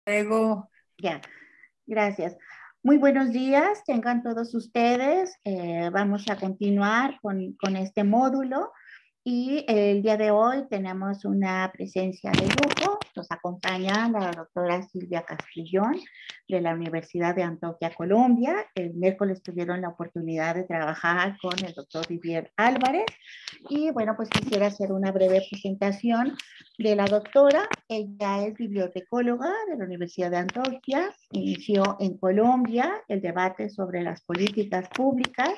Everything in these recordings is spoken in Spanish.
Luego, Ya, gracias. Muy buenos días, tengan todos ustedes. Vamos a continuar con este módulo y el día de hoy tenemos una presencia de lujo. Nos acompaña la doctora Silvia Castrillón de la Universidad de Antioquia, Colombia. El miércoles tuvieron la oportunidad de trabajar con el doctor Didier Álvarez. Y bueno, pues quisiera hacer una breve presentación de la doctora. Ella es bibliotecóloga de la Universidad de Antioquia. Inició en Colombia el debate sobre las políticas públicas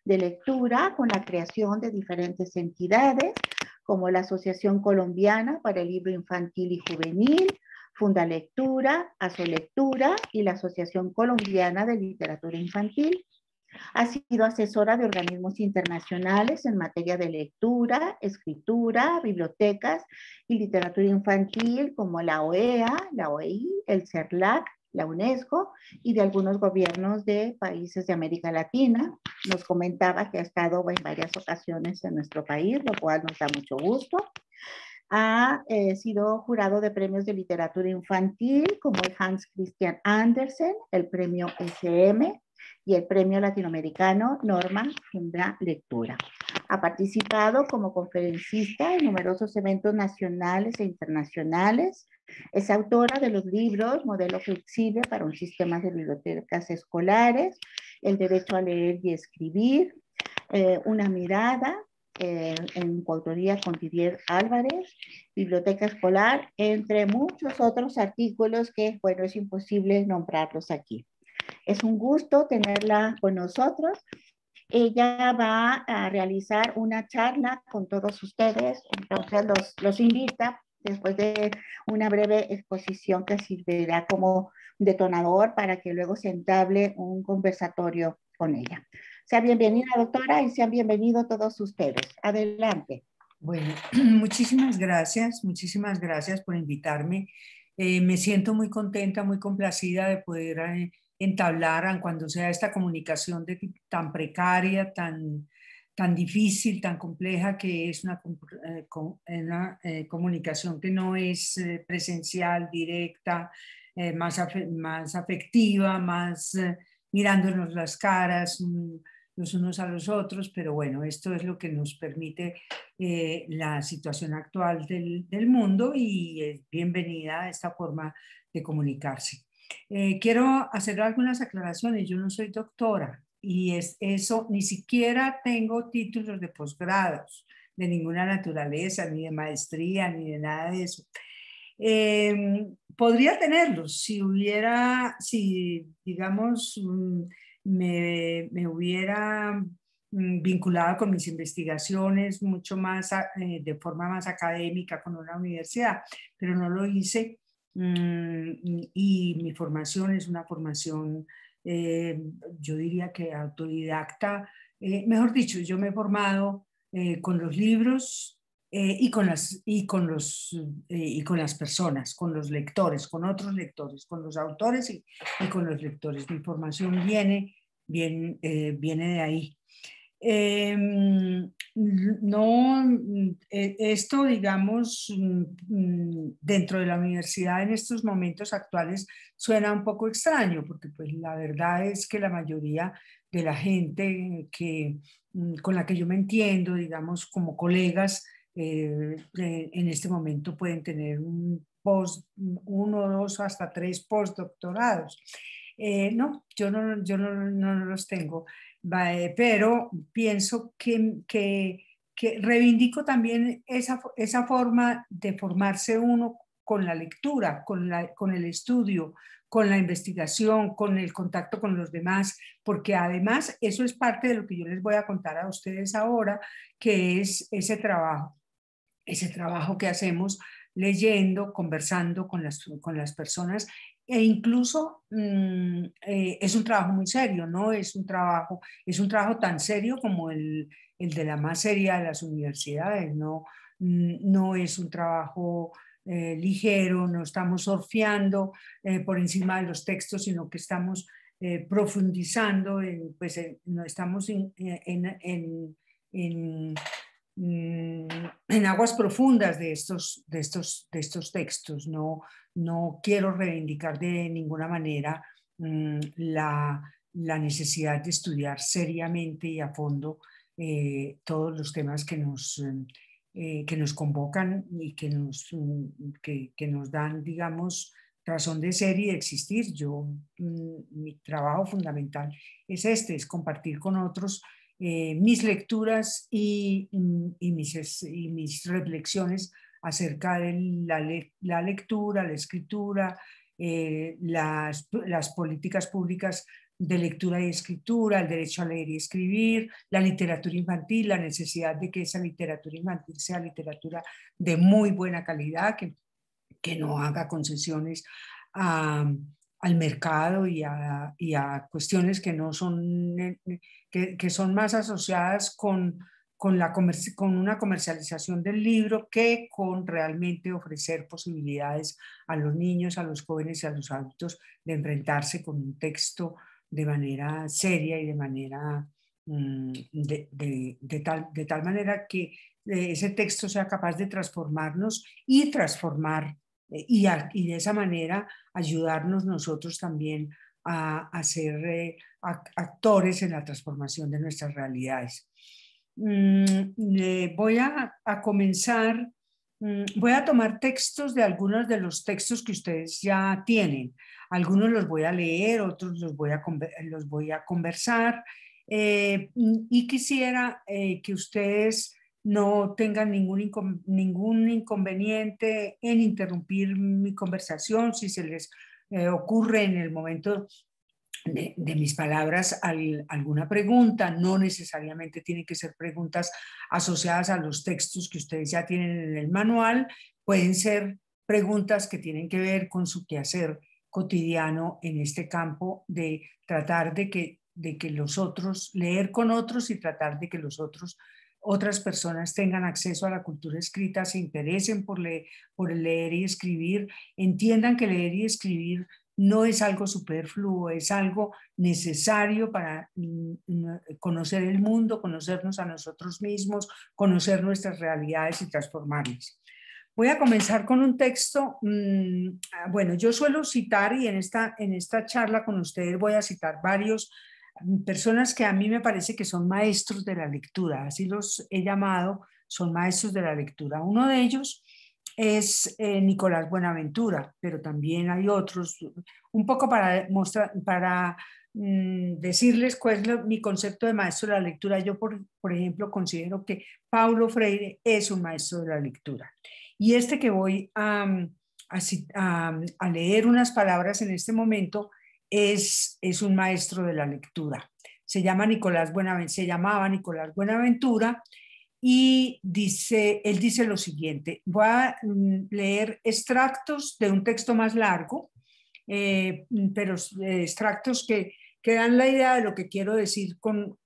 de lectura con la creación de diferentes entidades como la Asociación Colombiana para el Libro Infantil y Juvenil, Fundalectura, Asolectura y la Asociación Colombiana de Literatura Infantil. Ha sido asesora de organismos internacionales en materia de lectura, escritura, bibliotecas y literatura infantil como la OEA, la OEI, el CERLAC, la UNESCO y de algunos gobiernos de países de América Latina. Nos comentaba que ha estado en varias ocasiones en nuestro país, lo cual nos da mucho gusto. Ha sido jurado de premios de literatura infantil como el Hans Christian Andersen, el premio SM y el premio latinoamericano Norma Funda Lectura. Ha participado como conferencista en numerosos eventos nacionales e internacionales. Es autora de los libros Modelo Flexible para un Sistema de Bibliotecas Escolares, El Derecho a Leer y Escribir, Una Mirada, en coautoría con Didier Álvarez, Biblioteca Escolar, entre muchos otros artículos que, bueno, es imposible nombrarlos aquí. Es un gusto tenerla con nosotros. Ella va a realizar una charla con todos ustedes, entonces los invita después de una breve exposición que servirá como detonador para que luego se entable un conversatorio con ella. Sea bienvenida, doctora, y sean bienvenidos todos ustedes. Adelante. bueno, muchísimas gracias por invitarme. Me siento muy contenta, muy complacida de poder entablar, aun cuando sea esta comunicación tan precaria, tan difícil, tan compleja, que es una comunicación que no es presencial, directa, más afectiva, más mirándonos las caras los unos a los otros, pero bueno, esto es lo que nos permite la situación actual del mundo y es bienvenida a esta forma de comunicarse. Quiero hacer algunas aclaraciones. Yo no soy doctora y eso, ni siquiera tengo títulos de posgrados de ninguna naturaleza, ni de maestría, ni de nada de eso. Podría tenerlos si digamos, me hubiera vinculado con mis investigaciones mucho más de forma más académica con una universidad, pero no lo hice. Y mi formación es una formación, yo diría que autodidacta. Mejor dicho, yo me he formado con los libros y con las personas, con los lectores, con otros lectores, con los autores y con los lectores. Mi formación viene de ahí. No, esto, digamos, dentro de la universidad en estos momentos actuales suena un poco extraño, porque pues la verdad es que la mayoría de la gente con la que yo me entiendo, digamos, como colegas, en este momento pueden tener uno, dos, hasta tres postdoctorados. No, yo no los tengo, pero pienso que reivindico también esa forma de formarse uno con la lectura, con el estudio, con la investigación, con el contacto con los demás, porque además eso es parte de lo que yo les voy a contar a ustedes ahora, que es ese trabajo que hacemos leyendo, conversando con las personas e incluso es un trabajo muy serio, ¿no? Es un trabajo tan serio como el de la más seria de las universidades, ¿no? No es un trabajo ligero, no estamos surfeando por encima de los textos, sino que estamos profundizando, no estamos en en aguas profundas de estos textos, no, no quiero reivindicar de ninguna manera la necesidad de estudiar seriamente y a fondo todos los temas que nos convocan y que nos dan, digamos, razón de ser y de existir. Mi trabajo fundamental es es compartir con otros mis lecturas y mis reflexiones acerca de la lectura, la escritura, las políticas públicas de lectura y escritura, el derecho a leer y escribir, la literatura infantil, la necesidad de que esa literatura infantil sea literatura de muy buena calidad, que no haga concesiones al mercado y a cuestiones que no son, que son más asociadas con una comercialización del libro que con realmente ofrecer posibilidades a los niños, a los jóvenes y a los adultos de enfrentarse con un texto de manera seria y de manera de tal manera que ese texto sea capaz de transformarnos y transformar y de esa manera ayudarnos nosotros también a ser actores en la transformación de nuestras realidades. Voy a comenzar, voy a tomar textos de algunos de los textos que ustedes ya tienen. Algunos los voy a leer, otros los voy a conversar y quisiera que ustedes no tengan ningún inconveniente en interrumpir mi conversación si se les ocurre en el momento de mis palabras alguna pregunta. No necesariamente tienen que ser preguntas asociadas a los textos que ustedes ya tienen en el manual, pueden ser preguntas que tienen que ver con su quehacer cotidiano en este campo de tratar de que los otros, leer con otros y tratar de que otras personas tengan acceso a la cultura escrita, se interesen por leer y escribir, entiendan que leer y escribir no es algo superfluo, es algo necesario para conocer el mundo, conocernos a nosotros mismos, conocer nuestras realidades y transformarlas. Voy a comenzar con un texto. Bueno, yo suelo citar y en esta charla con ustedes voy a citar varios personas que a mí me parece que son maestros de la lectura, así los he llamado, son maestros de la lectura. Uno de ellos es Nicolás Buenaventura, pero también hay otros, un poco para decirles cuál es mi concepto de maestro de la lectura. Yo, por ejemplo, considero que Paulo Freire es un maestro de la lectura. Y este que voy a leer unas palabras en este momento es un maestro de la lectura. Se llamaba Nicolás Buenaventura y él dice lo siguiente. Voy a leer extractos de un texto más largo, pero extractos que dan la idea de lo que quiero decir con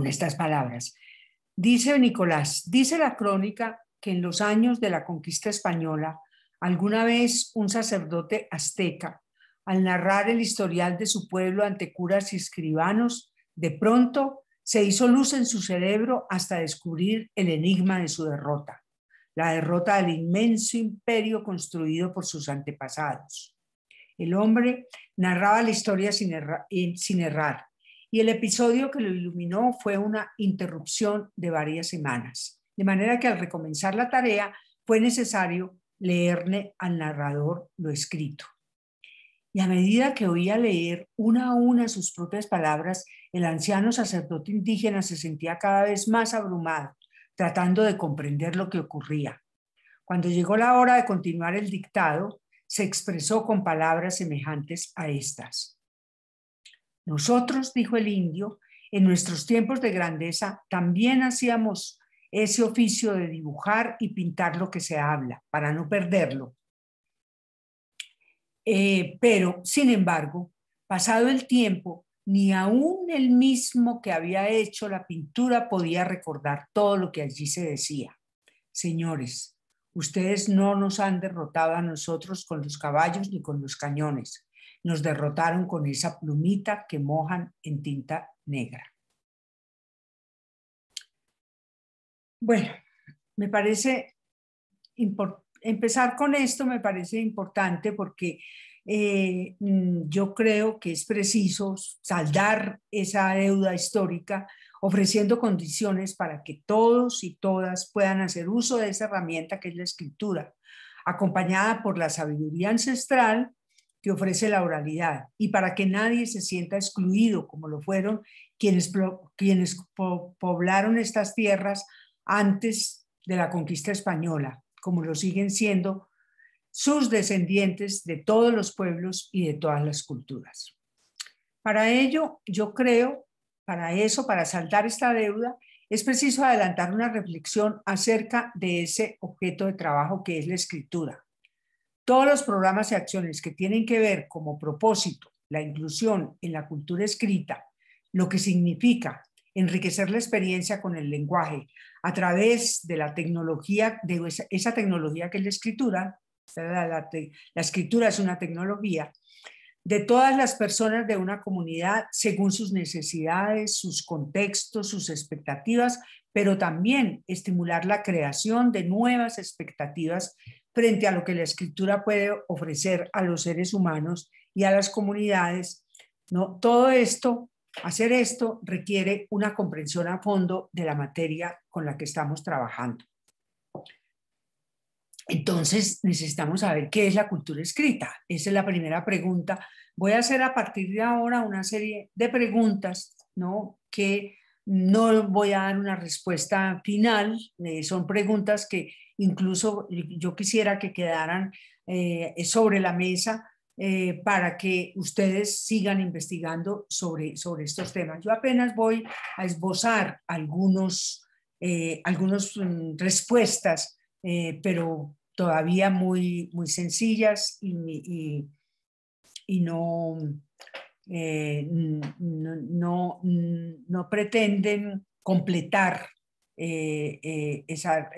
estas palabras. Dice Nicolás, dice la crónica que en los años de la conquista española, alguna vez un sacerdote azteca, al narrar el historial de su pueblo ante curas y escribanos, de pronto se hizo luz en su cerebro hasta descubrir el enigma de su derrota, la derrota del inmenso imperio construido por sus antepasados. El hombre narraba la historia sin errar, y el episodio que lo iluminó fue una interrupción de varias semanas, de manera que al recomenzar la tarea fue necesario leerle al narrador lo escrito. Y a medida que oía leer una a una sus propias palabras, el anciano sacerdote indígena se sentía cada vez más abrumado, tratando de comprender lo que ocurría. Cuando llegó la hora de continuar el dictado, se expresó con palabras semejantes a estas. Nosotros, dijo el indio, en nuestros tiempos de grandeza también hacíamos ese oficio de dibujar y pintar lo que se habla, para no perderlo. Pero, sin embargo, pasado el tiempo, ni aún el mismo que había hecho la pintura podía recordar todo lo que allí se decía. Señores, ustedes no nos han derrotado a nosotros con los caballos ni con los cañones. Nos derrotaron con esa plumita que mojan en tinta negra. Bueno, me parece empezar con esto me parece importante porque yo creo que es preciso saldar esa deuda histórica ofreciendo condiciones para que todos y todas puedan hacer uso de esa herramienta que es la escritura, acompañada por la sabiduría ancestral que ofrece la oralidad y para que nadie se sienta excluido como lo fueron quienes poblaron estas tierras antes de la conquista española, como lo siguen siendo sus descendientes de todos los pueblos y de todas las culturas. Para ello, yo creo, para saldar esta deuda, es preciso adelantar una reflexión acerca de ese objeto de trabajo que es la escritura. Todos los programas y acciones que tienen que ver como propósito la inclusión en la cultura escrita, lo que significa enriquecer la experiencia con el lenguaje a través de la tecnología, de esa tecnología que es la escritura. La escritura es una tecnología de todas las personas de una comunidad según sus necesidades, sus contextos, sus expectativas, pero también estimular la creación de nuevas expectativas frente a lo que la escritura puede ofrecer a los seres humanos y a las comunidades, ¿no? Todo esto, hacer esto requiere una comprensión a fondo de la materia con la que estamos trabajando. Entonces necesitamos saber qué es la cultura escrita. Esa es la primera pregunta. Voy a hacer a partir de ahora una serie de preguntas, ¿no? Que no voy a dar una respuesta final. Son preguntas que incluso yo quisiera que quedaran sobre la mesa para que ustedes sigan investigando sobre estos temas. Yo apenas voy a esbozar algunas respuestas, pero todavía muy sencillas y no, no pretenden completar esa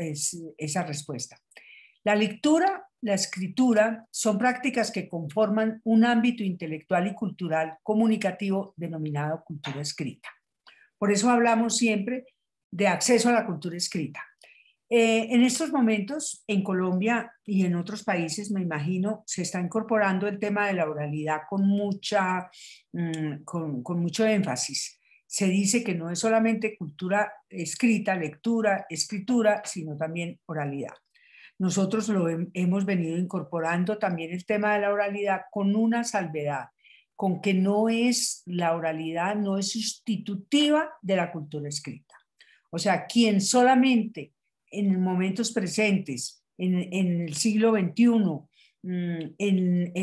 respuesta. La lectura, la escritura son prácticas que conforman un ámbito intelectual y cultural comunicativo denominado cultura escrita. Por eso hablamos siempre de acceso a la cultura escrita. En estos momentos, en Colombia y en otros países, me imagino, se está incorporando el tema de la oralidad con mucho énfasis. Se dice que no es solamente cultura escrita, lectura, escritura, sino también oralidad. Nosotros hemos venido incorporando también el tema de la oralidad con una salvedad, con que la oralidad no es sustitutiva de la cultura escrita. O sea, quien solamente en momentos presentes, en el siglo XXI, en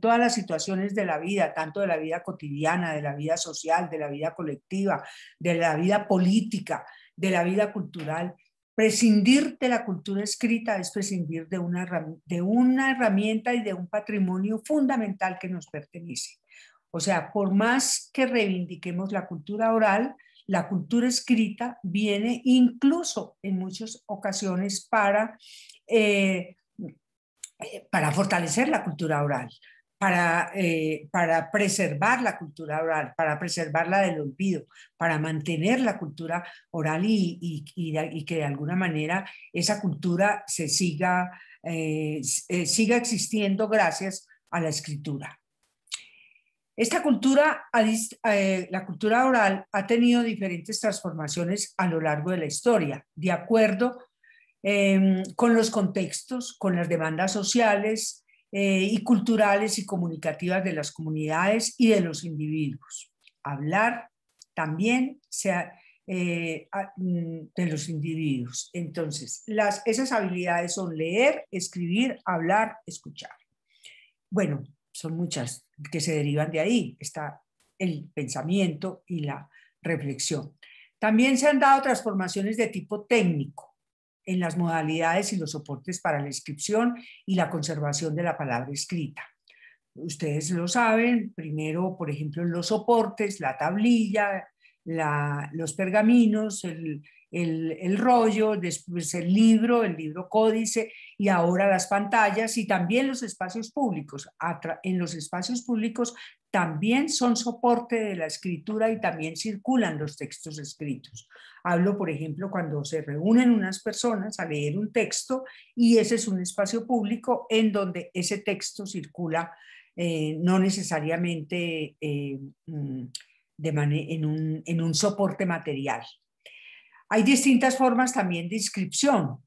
todas las situaciones de la vida, tanto de la vida cotidiana, de la vida social, de la vida colectiva, de la vida política, de la vida cultural, prescindir de la cultura escrita es prescindir de una herramienta y de un patrimonio fundamental que nos pertenece. O sea, por más que reivindiquemos la cultura oral, la cultura escrita viene incluso en muchas ocasiones para fortalecer la cultura oral, para preservar la cultura oral, para preservarla del olvido, para mantener la cultura oral y que de alguna manera esa cultura siga existiendo gracias a la escritura. Esta cultura, la cultura oral, ha tenido diferentes transformaciones a lo largo de la historia, de acuerdo con los contextos, con las demandas sociales y culturales y comunicativas de las comunidades y de los individuos. Hablar también de los individuos. Entonces, esas habilidades son leer, escribir, hablar, escuchar. Bueno, son muchas que se derivan de ahí. Está el pensamiento y la reflexión. También se han dado transformaciones de tipo técnico en las modalidades y los soportes para la inscripción y la conservación de la palabra escrita. Ustedes lo saben, primero, por ejemplo, los soportes, la tablilla, los pergaminos, el rollo, después el libro códice y ahora las pantallas y también los espacios públicos. En los espacios públicos también son soporte de la escritura y también circulan los textos escritos. Hablo, por ejemplo, cuando se reúnen unas personas a leer un texto y ese es un espacio público en donde ese texto circula, no necesariamente en un soporte material. Hay distintas formas también de inscripción.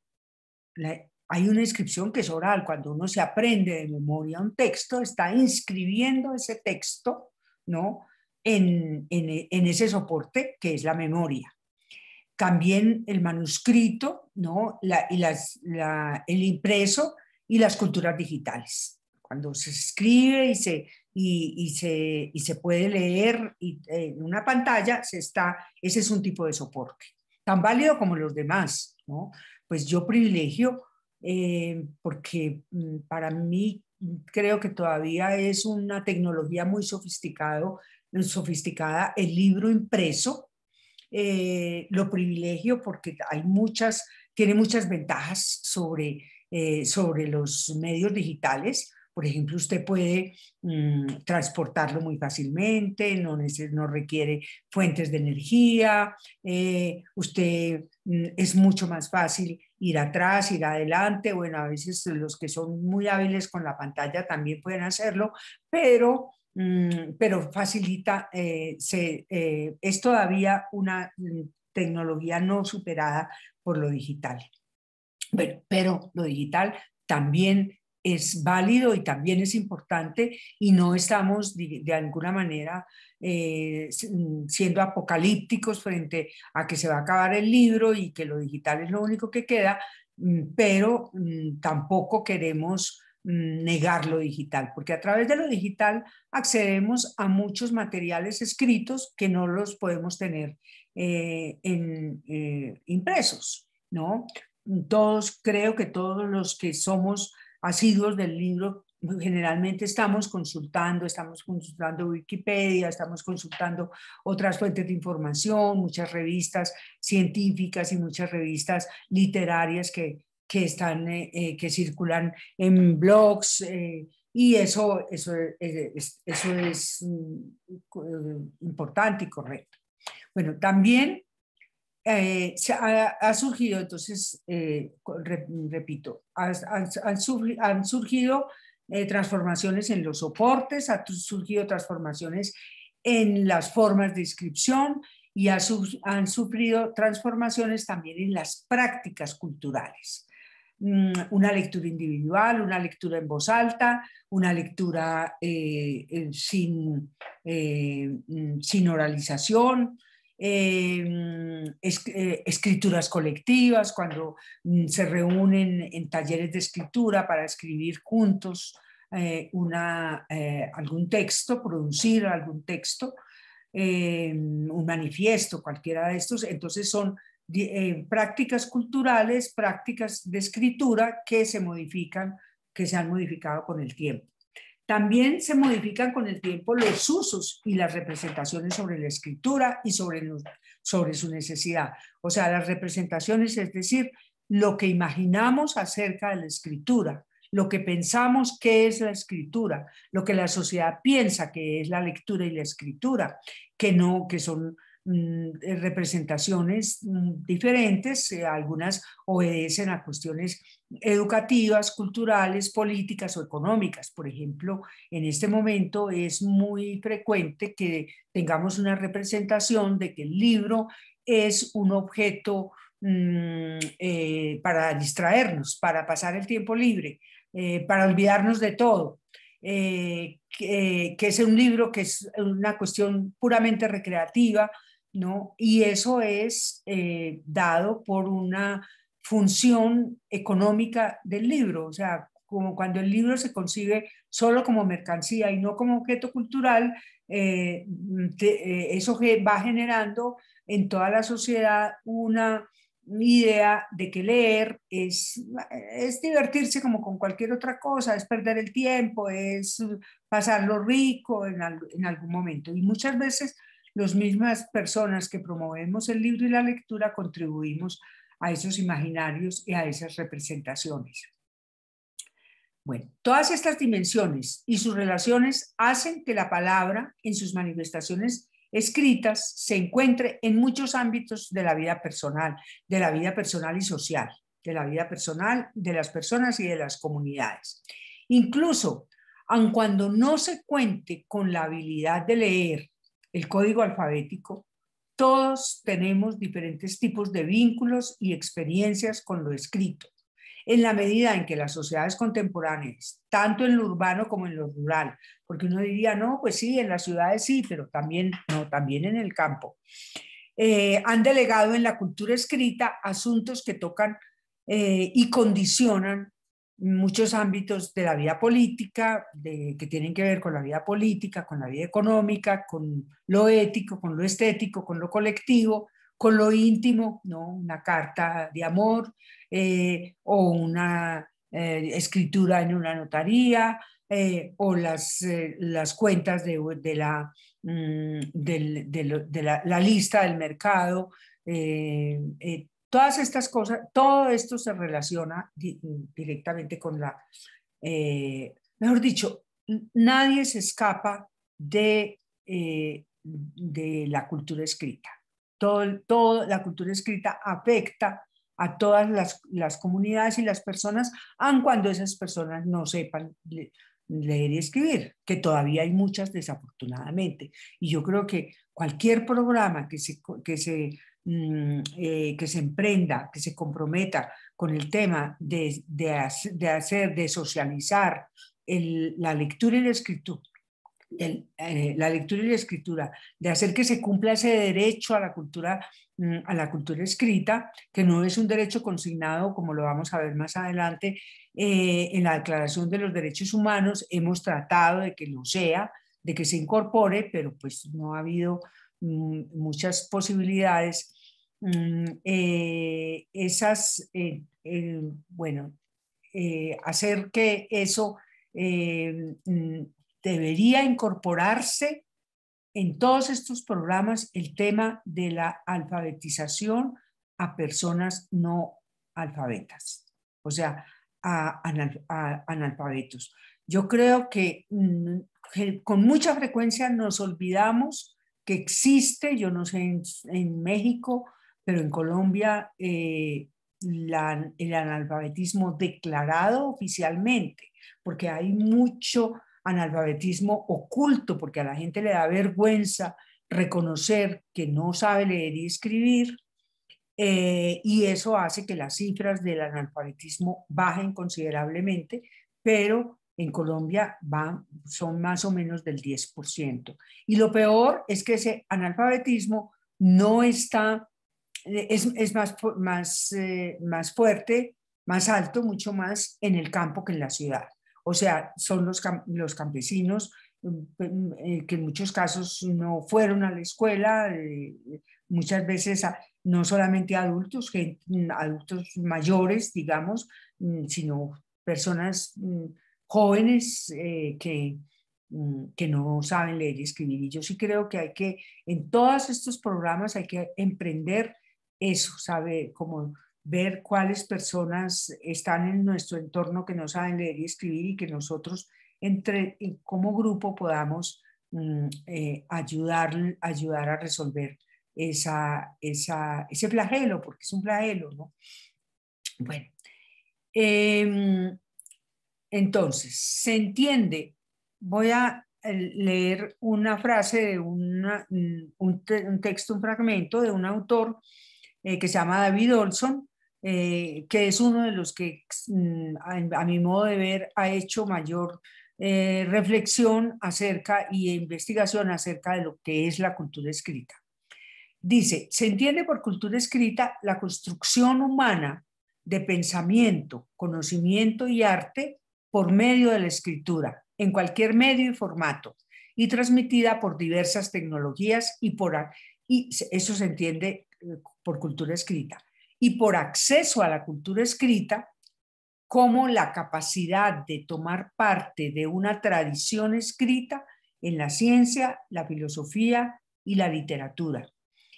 Hay una inscripción que es oral, cuando uno se aprende de memoria un texto, está inscribiendo ese texto, ¿no? en ese soporte que es la memoria. También el manuscrito, ¿no? El impreso y las culturas digitales. Cuando se escribe y se puede leer en una pantalla, ese es un tipo de soporte, tan válido como los demás, ¿no? Pues yo privilegio, porque para mí creo que todavía es una tecnología muy sofisticada el libro impreso. Lo privilegio porque tiene muchas ventajas sobre los medios digitales. Por ejemplo, usted puede transportarlo muy fácilmente, no requiere fuentes de energía, es mucho más fácil ir atrás, ir adelante. Bueno, a veces los que son muy hábiles con la pantalla también pueden hacerlo, pero facilita, es todavía una tecnología no superada por lo digital. Pero lo digital también es válido y también es importante y no estamos de alguna manera siendo apocalípticos frente a que se va a acabar el libro y que lo digital es lo único que queda, pero tampoco queremos negar lo digital, porque a través de lo digital accedemos a muchos materiales escritos que no los podemos tener impresos, ¿no? Creo que todos los que somos asiduos del libro, generalmente estamos consultando Wikipedia, estamos consultando otras fuentes de información, muchas revistas científicas y muchas revistas literarias que circulan en blogs, y eso es importante y correcto. Bueno, también ha surgido, entonces, repito, han surgido transformaciones en los soportes, han surgido transformaciones en las formas de inscripción y han sufrido transformaciones también en las prácticas culturales. Una lectura individual, una lectura en voz alta, una lectura sin oralización, escrituras colectivas, cuando se reúnen en talleres de escritura para escribir juntos algún texto, producir algún texto, un manifiesto, cualquiera de estos. Entonces son prácticas culturales, prácticas de escritura que se han modificado con el tiempo. También se modifican con el tiempo los usos y las representaciones sobre la escritura y sobre su necesidad. O sea, las representaciones, es decir, lo que imaginamos acerca de la escritura, lo que pensamos que es la escritura, lo que la sociedad piensa que es la lectura y la escritura, que son representaciones diferentes, algunas obedecen a cuestiones educativas, culturales, políticas o económicas. Por ejemplo, en este momento es muy frecuente que tengamos una representación de que el libro es un objeto para distraernos, para pasar el tiempo libre, para olvidarnos de todo. Que es un libro que es una cuestión puramente recreativa, ¿no? Y eso es dado por una función económica del libro, o sea, como cuando el libro se concibe solo como mercancía y no como objeto cultural, eso va generando en toda la sociedad una idea de que leer es divertirse como con cualquier otra cosa, es perder el tiempo, es pasarlo rico en algún momento. Y muchas veces las mismas personas que promovemos el libro y la lectura contribuimos a esos imaginarios y a esas representaciones. Bueno, todas estas dimensiones y sus relaciones hacen que la palabra en sus manifestaciones escritas se encuentre en muchos ámbitos de la vida personal y social, de la vida personal de las personas y de las comunidades. Incluso, aun cuando no se cuente con la habilidad de leer el código alfabético, todos tenemos diferentes tipos de vínculos y experiencias con lo escrito, en la medida en que las sociedades contemporáneas, tanto en lo urbano como en lo rural, porque uno diría, no, pues sí, en las ciudades sí, pero también, no, también en el campo, han delegado en la cultura escrita asuntos que tocan y condicionan muchos ámbitos de la vida política, que tienen que ver con la vida política, con la vida económica, con lo ético, con lo estético, con lo colectivo, con lo íntimo, ¿no? Una carta de amor o una escritura en una notaría o las cuentas de la lista del mercado. Todas estas cosas, todo esto se relaciona directamente con mejor dicho, nadie se escapa de la cultura escrita. La cultura escrita afecta a todas las comunidades y las personas, aun cuando esas personas no sepan leer y escribir, que todavía hay muchas desafortunadamente. Y yo creo que cualquier programa que se emprenda, que se comprometa con el tema de socializar la lectura y la escritura, la lectura y la escritura, de hacer que se cumpla ese derecho a la cultura escrita, que no es un derecho consignado, como lo vamos a ver más adelante, en la Declaración de los Derechos Humanos hemos tratado de que lo sea, de que se incorpore, pero pues no ha habido muchas posibilidades. Bueno, hacer que eso debería incorporarse en todos estos programas el tema de la alfabetización a personas no alfabetas, o sea, a analfabetos. Yo creo que con mucha frecuencia nos olvidamos que existe, yo no sé en México, pero en Colombia, el analfabetismo declarado oficialmente, porque hay mucho analfabetismo oculto, porque a la gente le da vergüenza reconocer que no sabe leer y escribir, y eso hace que las cifras del analfabetismo bajen considerablemente, pero en Colombia son más o menos del 10%. Y lo peor es que ese analfabetismo no está, es más fuerte, más alto, mucho más en el campo que en la ciudad. O sea, son los campesinos que en muchos casos no fueron a la escuela, muchas veces no solamente adultos, adultos mayores, digamos, sino personas jóvenes que no saben leer y escribir. Y yo sí creo que en todos estos programas hay que emprender eso, saber cómo ver cuáles personas están en nuestro entorno que no saben leer y escribir y que nosotros como grupo podamos ayudar a resolver ese flagelo, porque es un flagelo, ¿no? Bueno, entonces, se entiende, voy a leer una frase de un texto, un fragmento de un autor que se llama David Olson, que es uno de los que, a mi modo de ver, ha hecho mayor reflexión acerca y investigación acerca de lo que es la cultura escrita. Dice, se entiende por cultura escrita la construcción humana de pensamiento, conocimiento y arte por medio de la escritura, en cualquier medio y formato, y transmitida por diversas tecnologías y eso se entiende por cultura escrita, y por acceso a la cultura escrita como la capacidad de tomar parte de una tradición escrita en la ciencia, la filosofía, y la literatura,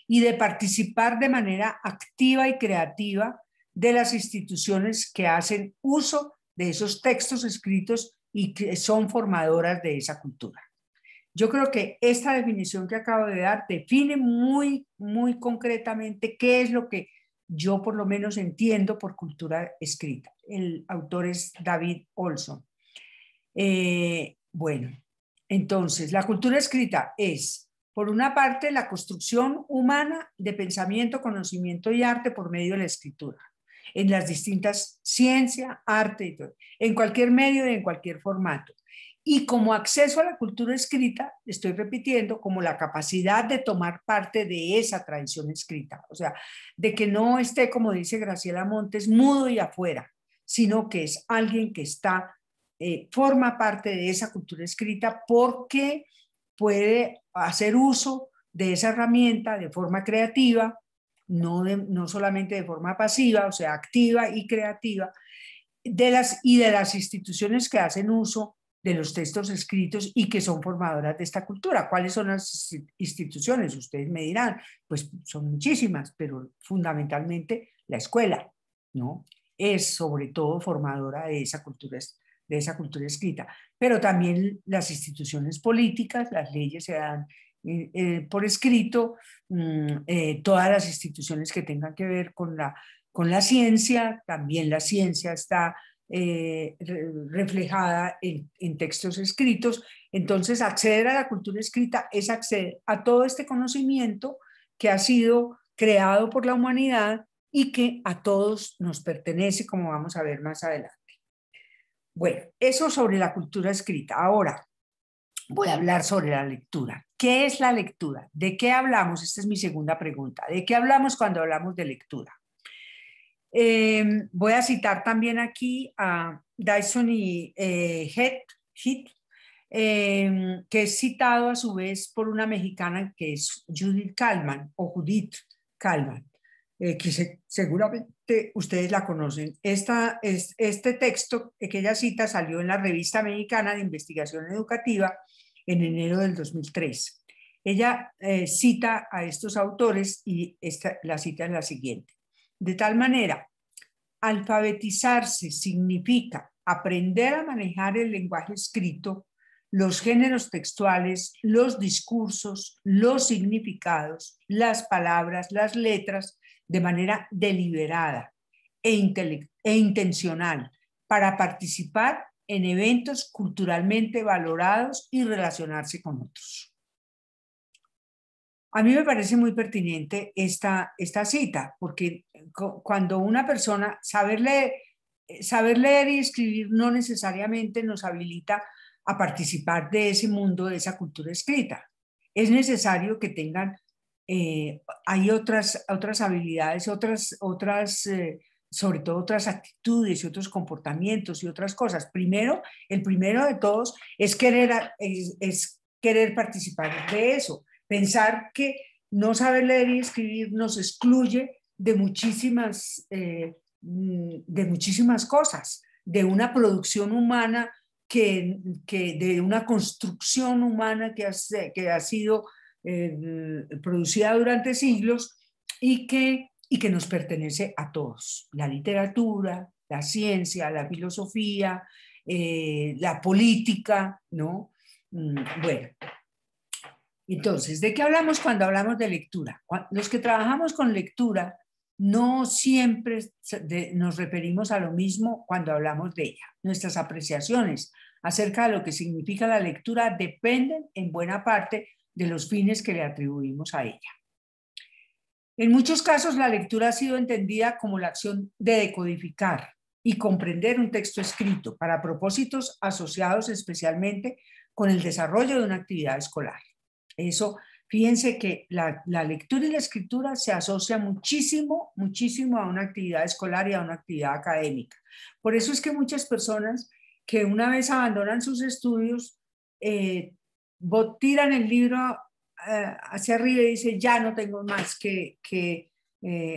y de participar de manera activa y creativa de las instituciones que hacen uso de esos textos escritos y que son formadoras de esa cultura. Yo creo que esta definición que acabo de dar define muy, muy concretamente qué es lo que yo por lo menos entiendo por cultura escrita. El autor es David Olson. Bueno, entonces la cultura escrita es, por una parte, la construcción humana de pensamiento, conocimiento y arte por medio de la escritura, en las distintas ciencias, arte y todo, en cualquier medio y en cualquier formato. Y como acceso a la cultura escrita, estoy repitiendo, como la capacidad de tomar parte de esa tradición escrita, o sea, de que no esté, como dice Graciela Montes, mudo y afuera, sino que es alguien que está, forma parte de esa cultura escrita porque puede hacer uso de esa herramienta de forma creativa, no solamente de forma pasiva, o sea, activa y creativa, de las instituciones que hacen uso de los textos escritos y que son formadoras de esta cultura. ¿Cuáles son las instituciones? Ustedes me dirán, pues son muchísimas, pero fundamentalmente la escuela, ¿no? Es sobre todo formadora de esa cultura escrita, pero también las instituciones políticas, las leyes se dan por escrito, todas las instituciones que tengan que ver con la ciencia, también la ciencia está reflejada en textos escritos. Entonces, acceder a la cultura escrita es acceder a todo este conocimiento que ha sido creado por la humanidad y que a todos nos pertenece, como vamos a ver más adelante. Bueno, eso sobre la cultura escrita. Ahora voy a hablar sobre la lectura. ¿Qué es la lectura? ¿De qué hablamos? Esta es mi segunda pregunta. ¿De qué hablamos cuando hablamos de lectura? Voy a citar también aquí a Dyson y Heath, que es citado a su vez por una mexicana que es Judith Kalman o Judith Kalman, que seguramente ustedes la conocen. Este texto que ella cita salió en la Revista Mexicana de Investigación Educativa en enero del 2003. Ella cita a estos autores y la cita es la siguiente. De tal manera, alfabetizarse significa aprender a manejar el lenguaje escrito, los géneros textuales, los discursos, los significados, las palabras, las letras, de manera deliberada e intencional para participar en eventos culturalmente valorados y relacionarse con otros. A mí me parece muy pertinente esta cita, porque cuando una persona, saber leer y escribir no necesariamente nos habilita a participar de ese mundo, de esa cultura escrita. Es necesario que tengan, hay otras habilidades, sobre todo otras actitudes y otros comportamientos y otras cosas. El primero de todos es querer participar de eso. Pensar que no saber leer y escribir nos excluye de muchísimas cosas, de una producción humana, de una construcción humana que ha sido producida durante siglos y que nos pertenece a todos. La literatura, la ciencia, la filosofía, la política, ¿no? Bueno. Entonces, ¿de qué hablamos cuando hablamos de lectura? Los que trabajamos con lectura no siempre nos referimos a lo mismo cuando hablamos de ella. Nuestras apreciaciones acerca de lo que significa la lectura dependen en buena parte de los fines que le atribuimos a ella. En muchos casos, la lectura ha sido entendida como la acción de decodificar y comprender un texto escrito para propósitos asociados especialmente con el desarrollo de una actividad escolar. Eso, fíjense que la lectura y la escritura se asocia muchísimo, muchísimo a una actividad escolar y a una actividad académica. Por eso es que muchas personas que una vez abandonan sus estudios, tiran el libro hacia arriba y dicen, ya no tengo más que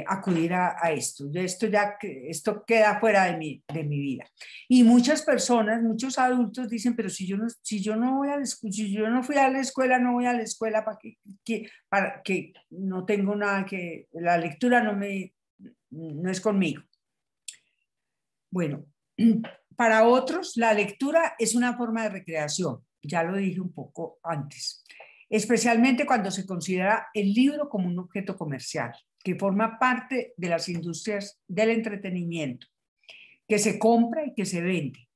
acudir a esto. Esto queda fuera de mi vida. Y muchas personas, muchos adultos dicen, pero si yo no voy a la escuela, si yo no fui a la escuela, no voy a la escuela para que no tengo nada que, la lectura no es conmigo. Bueno, para otros la lectura es una forma de recreación, ya lo dije un poco antes, especialmente cuando se considera el libro como un objeto comercial, que forma parte de las industrias del entretenimiento, que se compra y que se vende.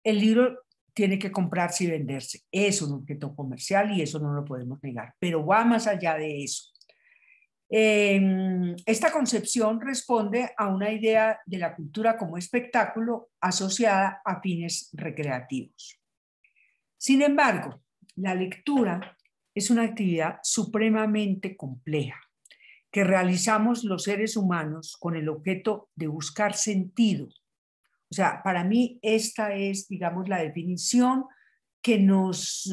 El libro tiene que comprarse y venderse, es un objeto comercial y eso no lo podemos negar, pero va más allá de eso. Esta concepción responde a una idea de la cultura como espectáculo asociada a fines recreativos. Sin embargo, la lectura es una actividad supremamente compleja que realizamos los seres humanos con el objeto de buscar sentido. O sea, para mí esta es, digamos, la definición que nos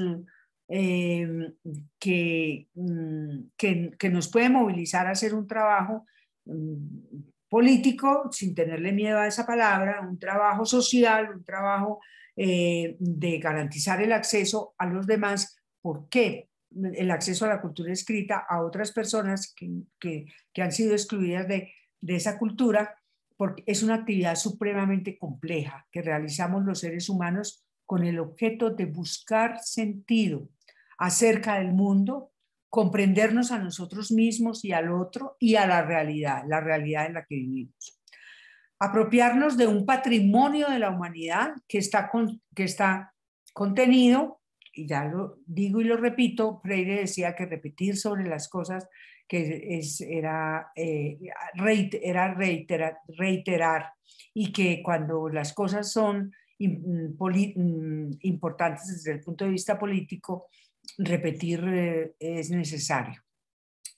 puede movilizar a hacer un trabajo político, sin tenerle miedo a esa palabra, un trabajo social, un trabajo de garantizar el acceso a los demás. ¿Por qué? El acceso a la cultura escrita a otras personas que han sido excluidas de esa cultura, porque es una actividad supremamente compleja que realizamos los seres humanos con el objeto de buscar sentido acerca del mundo, comprendernos a nosotros mismos y al otro y a la realidad en la que vivimos. Apropiarnos de un patrimonio de la humanidad que está contenido, y ya lo digo y lo repito, Freire decía que repetir sobre las cosas era reiterar, y que cuando las cosas son importantes desde el punto de vista político, repetir es necesario.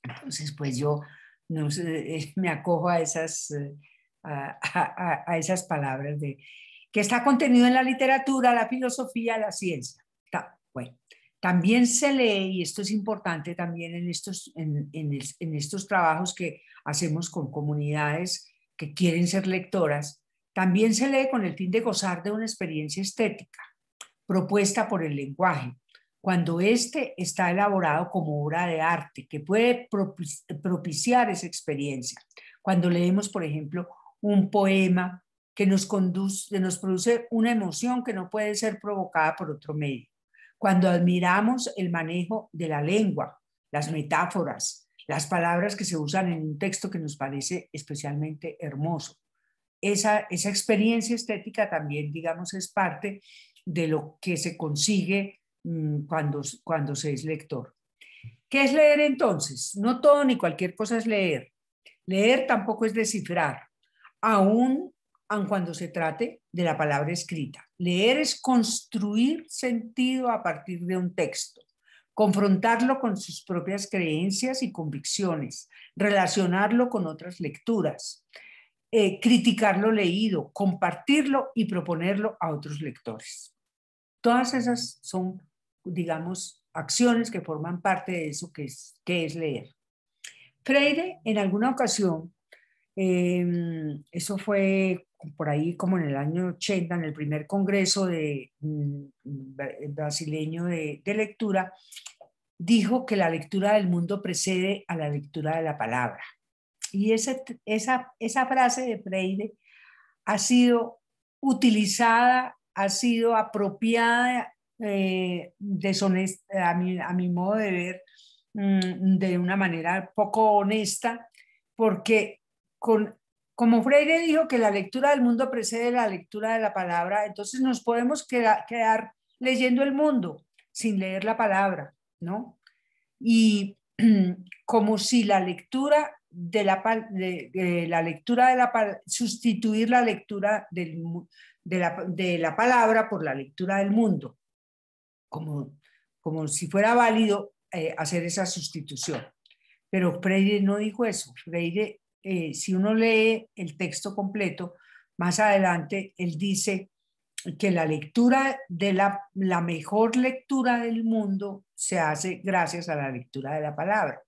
Entonces, pues yo no sé, me acojo a esas, a esas palabras que está contenido en la literatura, la filosofía, la ciencia. Bueno, también se lee, y esto es importante también en estos trabajos que hacemos con comunidades que quieren ser lectoras, también se lee con el fin de gozar de una experiencia estética propuesta por el lenguaje, cuando éste está elaborado como obra de arte, que puede propiciar esa experiencia. Cuando leemos, por ejemplo, un poema que nos produce una emoción que no puede ser provocada por otro medio. Cuando admiramos el manejo de la lengua, las metáforas, las palabras que se usan en un texto que nos parece especialmente hermoso. Esa experiencia estética también, digamos, es parte de lo que se consigue cuando se es lector. ¿Qué es leer entonces? No todo ni cualquier cosa es leer. Leer tampoco es descifrar, aun cuando se trate de la palabra escrita. Leer es construir sentido a partir de un texto, confrontarlo con sus propias creencias y convicciones, relacionarlo con otras lecturas, criticar lo leído, compartirlo y proponerlo a otros lectores. Todas esas son, digamos, acciones que forman parte de eso que es leer. Freire, en alguna ocasión, eso fue por ahí como en el año 80, en el primer congreso brasileño de lectura, dijo que la lectura del mundo precede a la lectura de la palabra. Y esa frase de Freire ha sido utilizada, ha sido apropiada deshonesta, a mi modo de ver, de una manera poco honesta, porque como Freire dijo que la lectura del mundo precede la lectura de la palabra, entonces nos podemos quedar leyendo el mundo sin leer la palabra, ¿no? Y como si la lectura sustituir la lectura de la palabra por la lectura del mundo, como si fuera válido hacer esa sustitución. Pero Freire no dijo eso. Freire, si uno lee el texto completo, más adelante él dice que la lectura de la mejor lectura del mundo se hace gracias a la lectura de la palabra.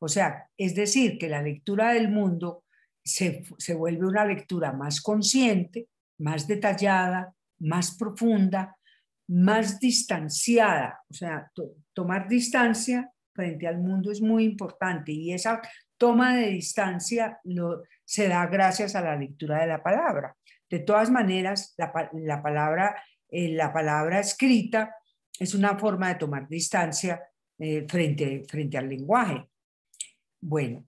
O sea, es decir, que la lectura del mundo se vuelve una lectura más consciente, más detallada, más profunda, más distanciada. O sea, tomar distancia frente al mundo es muy importante y esa toma de distancia se da gracias a la lectura de la palabra. De todas maneras, la palabra escrita es una forma de tomar distancia frente al lenguaje. Bueno,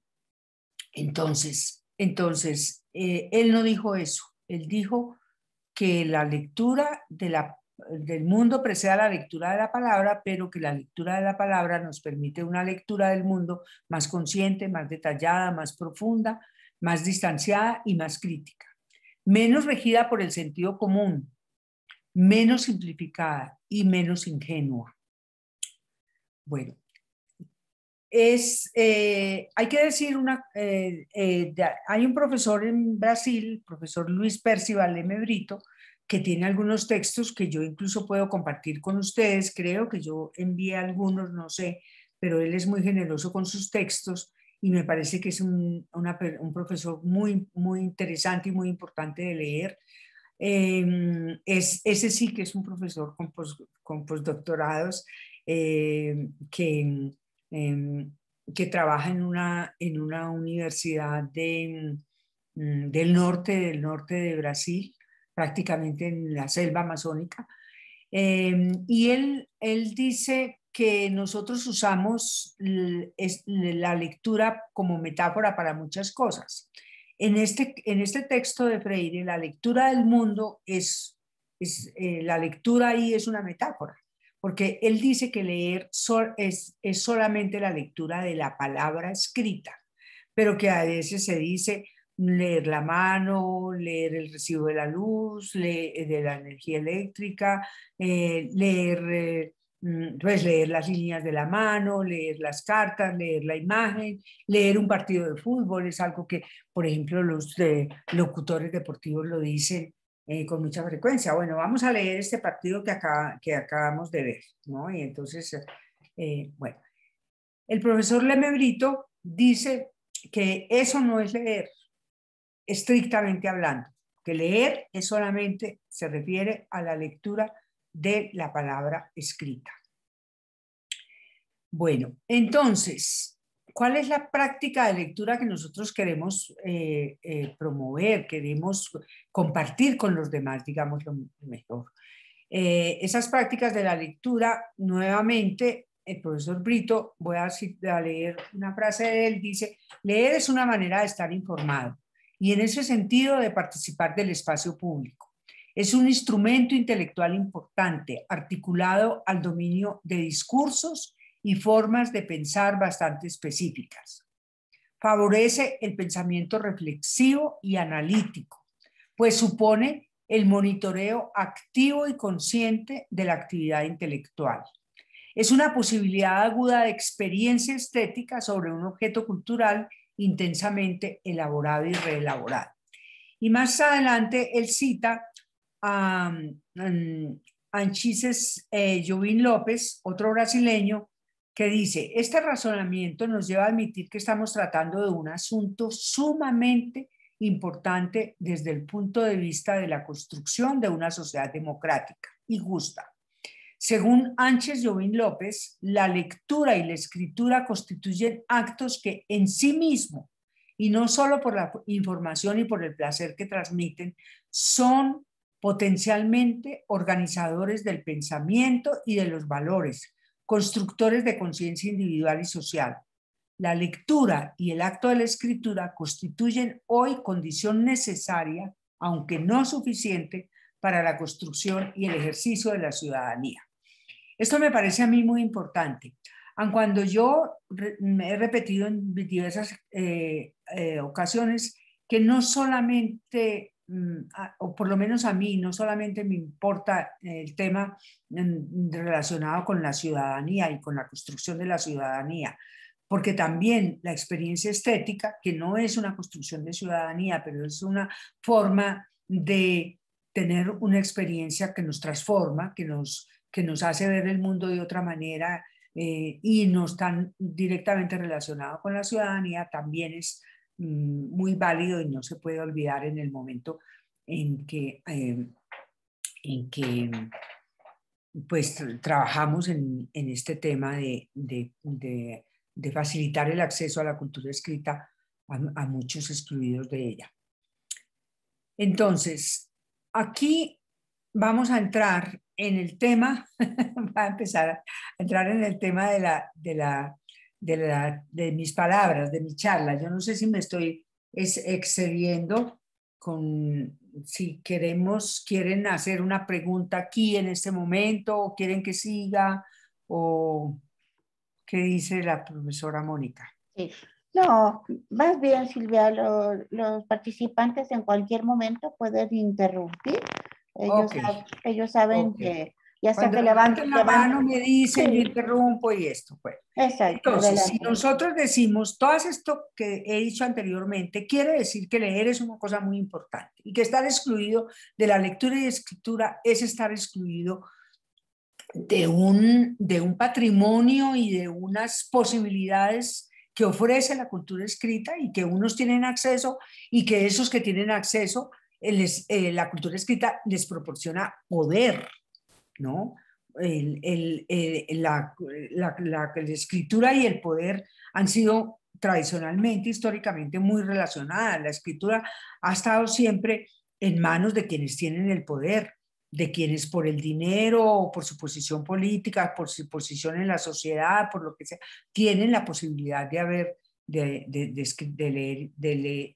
entonces él no dijo eso. Él dijo que la lectura del mundo precede a la lectura de la palabra, pero que la lectura de la palabra nos permite una lectura del mundo más consciente, más detallada, más profunda, más distanciada y más crítica. Menos regida por el sentido común, menos simplificada y menos ingenua. Bueno, hay que decir hay un profesor en Brasil, profesor Luis Percival Leme Brito, que tiene algunos textos que yo incluso puedo compartir con ustedes. Creo que yo envié algunos, no sé, pero él es muy generoso con sus textos y me parece que es un profesor muy, muy interesante y muy importante de leer. Ese sí que es un profesor con postdoctorados eh, que trabaja en una universidad del norte de Brasil, prácticamente en la selva amazónica. Y él dice que nosotros usamos la lectura como metáfora para muchas cosas. En este texto de Freire, la lectura del mundo la lectura ahí es una metáfora, porque él dice que leer es solamente la lectura de la palabra escrita, pero que a veces se dice leer la mano, leer el recibo de la luz, de la energía eléctrica, pues leer las líneas de la mano, leer las cartas, leer la imagen, leer un partido de fútbol. Es algo que, por ejemplo, los locutores deportivos lo dicen con mucha frecuencia. Bueno, vamos a leer este partido que acabamos de ver, ¿no? Y entonces, bueno, el profesor Leme Brito dice que eso no es leer, estrictamente hablando, que leer es solamente, se refiere a la lectura de la palabra escrita. Bueno, entonces, ¿cuál es la práctica de lectura que nosotros queremos promover, queremos compartir con los demás, digamos lo mejor? Esas prácticas de la lectura, nuevamente, el profesor Brito, voy a leer una frase de él, dice, leer es una manera de estar informado y en ese sentido de participar del espacio público. Es un instrumento intelectual importante, articulado al dominio de discursos y formas de pensar bastante específicas. Favorece el pensamiento reflexivo y analítico, pues supone el monitoreo activo y consciente de la actividad intelectual. Es una posibilidad aguda de experiencia estética sobre un objeto cultural intensamente elaborado y reelaborado. Y más adelante él cita a Anchises Jobim López, otro brasileño, que dice, este razonamiento nos lleva a admitir que estamos tratando de un asunto sumamente importante desde el punto de vista de la construcción de una sociedad democrática y justa. Según Ángel Jobim López, la lectura y la escritura constituyen actos que en sí mismos, y no solo por la información y por el placer que transmiten, son potencialmente organizadores del pensamiento y de los valores, constructores de conciencia individual y social. La lectura y el acto de la escritura constituyen hoy condición necesaria, aunque no suficiente, para la construcción y el ejercicio de la ciudadanía. Esto me parece a mí muy importante. Aun cuando yo me he repetido en diversas ocasiones que no solamente, o por lo menos a mí, no solamente me importa el tema relacionado con la ciudadanía y con la construcción de la ciudadanía, porque también la experiencia estética, que no es una construcción de ciudadanía, pero es una forma de tener una experiencia que nos transforma, que nos hace ver el mundo de otra manera, y no están directamente relacionados con la ciudadanía, también es muy válido y no se puede olvidar en el momento en que pues trabajamos en este tema de facilitar el acceso a la cultura escrita a muchos excluidos de ella. Entonces, aquí vamos a entrar en el tema, va a empezar a entrar en el tema de mis palabras, de mi charla. Yo no sé si me estoy excediendo con, si quieren hacer una pregunta aquí en este momento, o quieren que siga, o qué dice la profesora Mónica. Sí. No, más bien, Silvia, los participantes en cualquier momento pueden interrumpir. Ok, Ellos saben ok. que ya sea Cuando que levanten la mano levanten. me dicen, yo Sí, interrumpo y esto. Pues. exacto, Entonces, si adelante. nosotros decimos todo esto que he dicho anteriormente, quiere decir que leer es una cosa muy importante y que estar excluido de la lectura y escritura es estar excluido de un patrimonio y de unas posibilidades que ofrece la cultura escrita y que unos tienen acceso y que esos que tienen acceso, la cultura escrita les proporciona poder, ¿no? La escritura y el poder han sido tradicionalmente, históricamente muy relacionadas. La escritura ha estado siempre en manos de quienes tienen el poder, de quienes por el dinero o por su posición política, por su posición en la sociedad, por lo que sea, tienen la posibilidad de leer,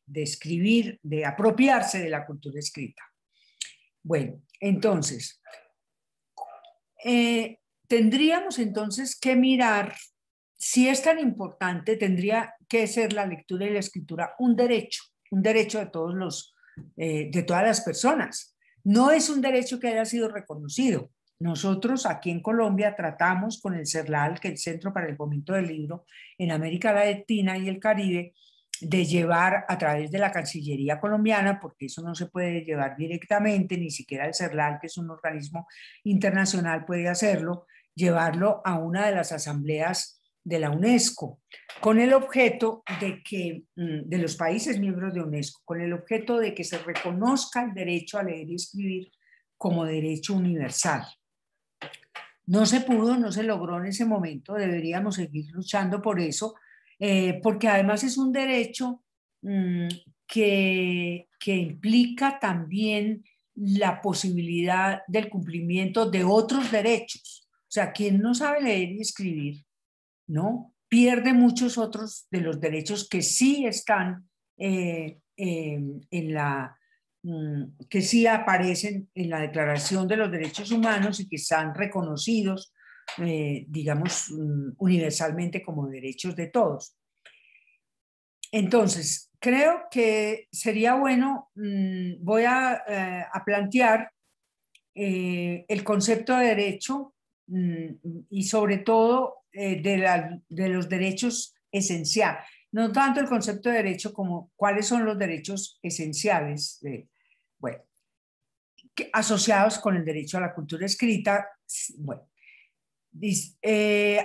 de escribir, de apropiarse de la cultura escrita. Bueno, entonces, tendríamos entonces que mirar, si es tan importante, tendría que ser la lectura y la escritura un derecho de todas las personas. No es un derecho que haya sido reconocido. Nosotros aquí en Colombia tratamos con el CERLAL, que es el Centro para el Fomento del Libro en América Latina y el Caribe, de llevar a través de la Cancillería colombiana, porque eso no se puede llevar directamente, ni siquiera el CERLAL, que es un organismo internacional, puede hacerlo, llevarlo a una de las asambleas de la UNESCO, con el objeto de los países miembros de UNESCO, con el objeto de que se reconozca el derecho a leer y escribir como derecho universal. No se pudo, no se logró en ese momento, deberíamos seguir luchando por eso, porque además es un derecho que implica también la posibilidad del cumplimiento de otros derechos. O sea, quien no sabe leer y escribir, ¿no? Pierde muchos otros de los derechos que sí están que sí aparecen en la Declaración de los Derechos Humanos y que están reconocidos, digamos, universalmente como derechos de todos. Entonces, creo que sería bueno, voy a plantear el concepto de derecho y sobre todo de los derechos esenciales. No tanto el concepto de derecho como cuáles son los derechos esenciales, bueno, asociados con el derecho a la cultura escrita. Bueno,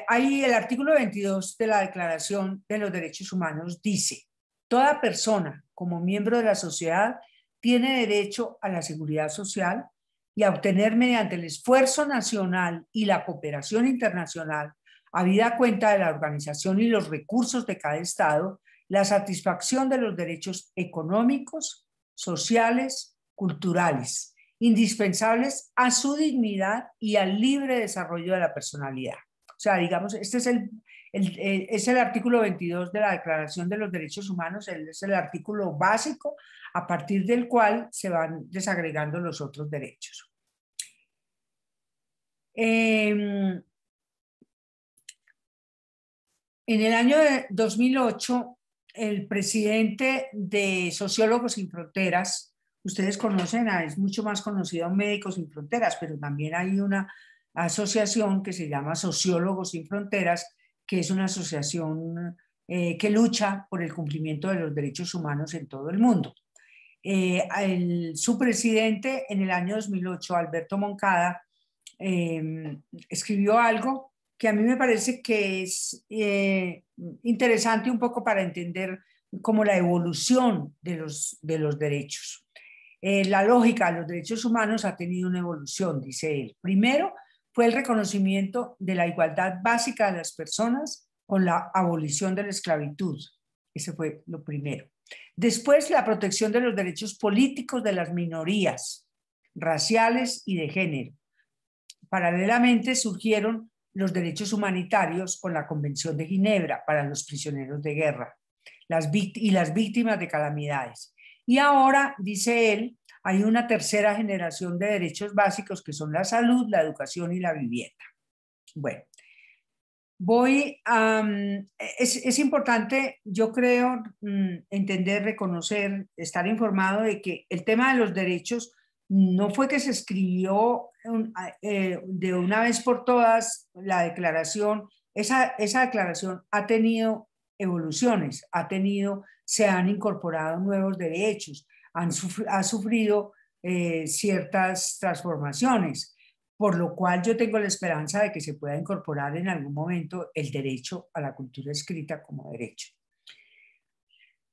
ahí el artículo 22 de la Declaración de los Derechos Humanos dice: toda persona como miembro de la sociedad tiene derecho a la seguridad social y a obtener mediante el esfuerzo nacional y la cooperación internacional, habida cuenta de la organización y los recursos de cada Estado, la satisfacción de los derechos económicos, sociales, culturales, indispensables a su dignidad y al libre desarrollo de la personalidad. O sea, digamos, este es el artículo 22 de la Declaración de los Derechos Humanos, es el artículo básico a partir del cual se van desagregando los otros derechos. En el año de 2008, el presidente de Sociólogos Sin Fronteras, ustedes conocen, es mucho más conocido Médicos Sin Fronteras, pero también hay una asociación que se llama Sociólogos Sin Fronteras, que es una asociación que lucha por el cumplimiento de los derechos humanos en todo el mundo. Su presidente en el año 2008, Alberto Moncada, escribió algo que a mí me parece que es interesante un poco para entender como la evolución de los derechos. La lógica de los derechos humanos ha tenido una evolución, dice él. Primero fue el reconocimiento de la igualdad básica de las personas con la abolición de la esclavitud. Ese fue lo primero. Después, la protección de los derechos políticos de las minorías raciales y de género. Paralelamente surgieron los derechos humanitarios con la Convención de Ginebra para los prisioneros de guerra y las víctimas de calamidades. Y ahora, dice él, hay una tercera generación de derechos básicos que son la salud, la educación y la vivienda. Bueno, es importante, yo creo, entender, reconocer, estar informado de que el tema de los derechos no fue que se escribió de una vez por todas la declaración. Esa declaración ha tenido evoluciones, se han incorporado nuevos derechos, ha sufrido ciertas transformaciones, por lo cual yo tengo la esperanza de que se pueda incorporar en algún momento el derecho a la cultura escrita como derecho.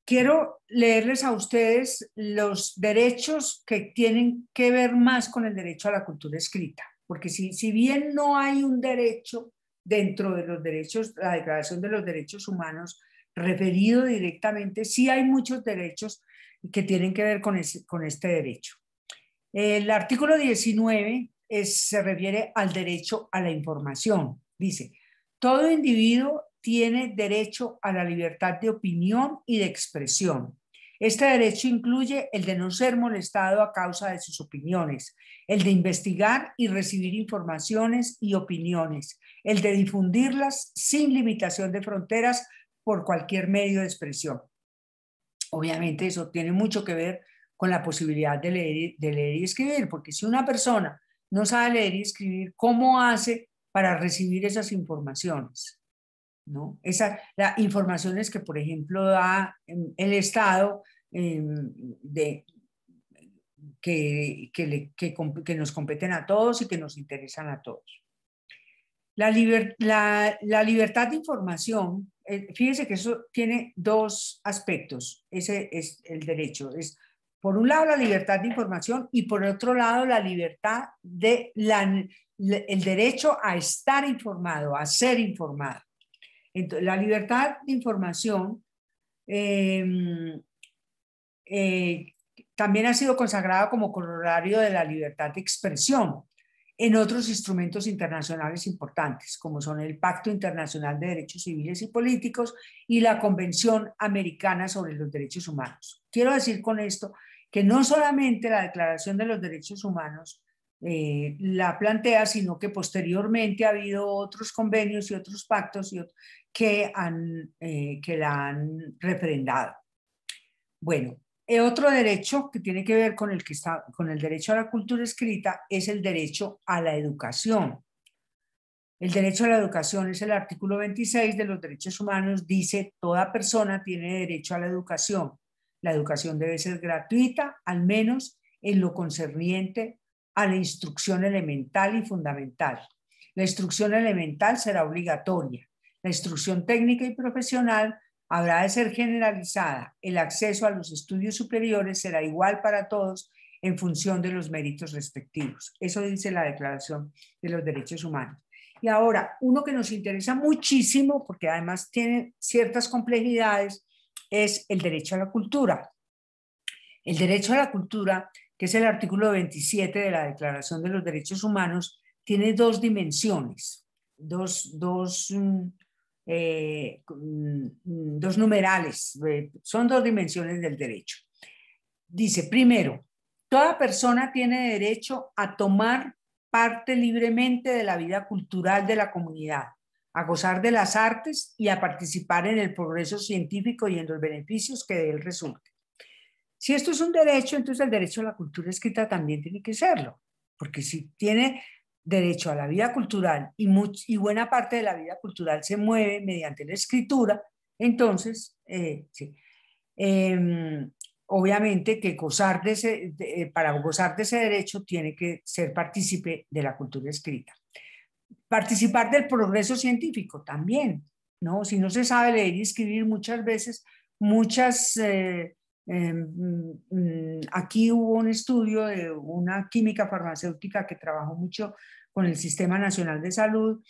Quiero leerles a ustedes los derechos que tienen que ver más con el derecho a la cultura escrita, porque si bien no hay un derecho dentro de los derechos, la Declaración de los Derechos Humanos referido directamente, sí hay muchos derechos que tienen que ver con este derecho. El artículo 19 se refiere al derecho a la información. Dice, todo individuo tiene derecho a la libertad de opinión y de expresión. Este derecho incluye el de no ser molestado a causa de sus opiniones, el de investigar y recibir informaciones y opiniones, el de difundirlas sin limitación de fronteras por cualquier medio de expresión. Obviamente eso tiene mucho que ver con la posibilidad de leer y escribir, porque si una persona no sabe leer y escribir, ¿cómo hace para recibir esas informaciones? ¿No? Las informaciones que, por ejemplo, da el Estado que nos competen a todos y que nos interesan a todos. La libertad de información, fíjense que eso tiene dos aspectos, ese es el derecho, es por un lado la libertad de información y por otro lado la libertad el derecho a estar informado, a ser informado. Entonces, la libertad de información también ha sido consagrada como corolario de la libertad de expresión en otros instrumentos internacionales importantes, como son el Pacto Internacional de Derechos Civiles y Políticos y la Convención Americana sobre los Derechos Humanos. Quiero decir con esto que no solamente la Declaración de los Derechos Humanos la plantea, sino que posteriormente ha habido otros convenios y otros pactos que la han refrendado. Bueno, otro derecho que tiene que ver con el derecho a la cultura escrita es el derecho a la educación. El derecho a la educación es el artículo 26 de los derechos humanos, dice, toda persona tiene derecho a la educación. La educación debe ser gratuita, al menos en lo concerniente a la instrucción elemental y fundamental. La instrucción elemental será obligatoria. La instrucción técnica y profesional habrá de ser generalizada. El acceso a los estudios superiores será igual para todos en función de los méritos respectivos. Eso dice la Declaración de los Derechos Humanos. Y ahora, uno que nos interesa muchísimo, porque además tiene ciertas complejidades, es el derecho a la cultura. El derecho a la cultura, que es el artículo 27 de la Declaración de los Derechos Humanos, tiene dos dimensiones, dos numerales, son dos dimensiones del derecho. Dice, primero, toda persona tiene derecho a tomar parte libremente de la vida cultural de la comunidad, a gozar de las artes y a participar en el progreso científico y en los beneficios que de él resulten. Si esto es un derecho, entonces el derecho a la cultura escrita también tiene que serlo, porque si tiene derecho a la vida cultural y buena parte de la vida cultural se mueve mediante la escritura, entonces, sí. Obviamente que para gozar de ese derecho tiene que ser partícipe de la cultura escrita. participar del progreso científico también, ¿no? Si no se sabe leer y escribir muchas veces, aquí hubo un estudio de una química farmacéutica que trabajó mucho con el Sistema Nacional de Salud,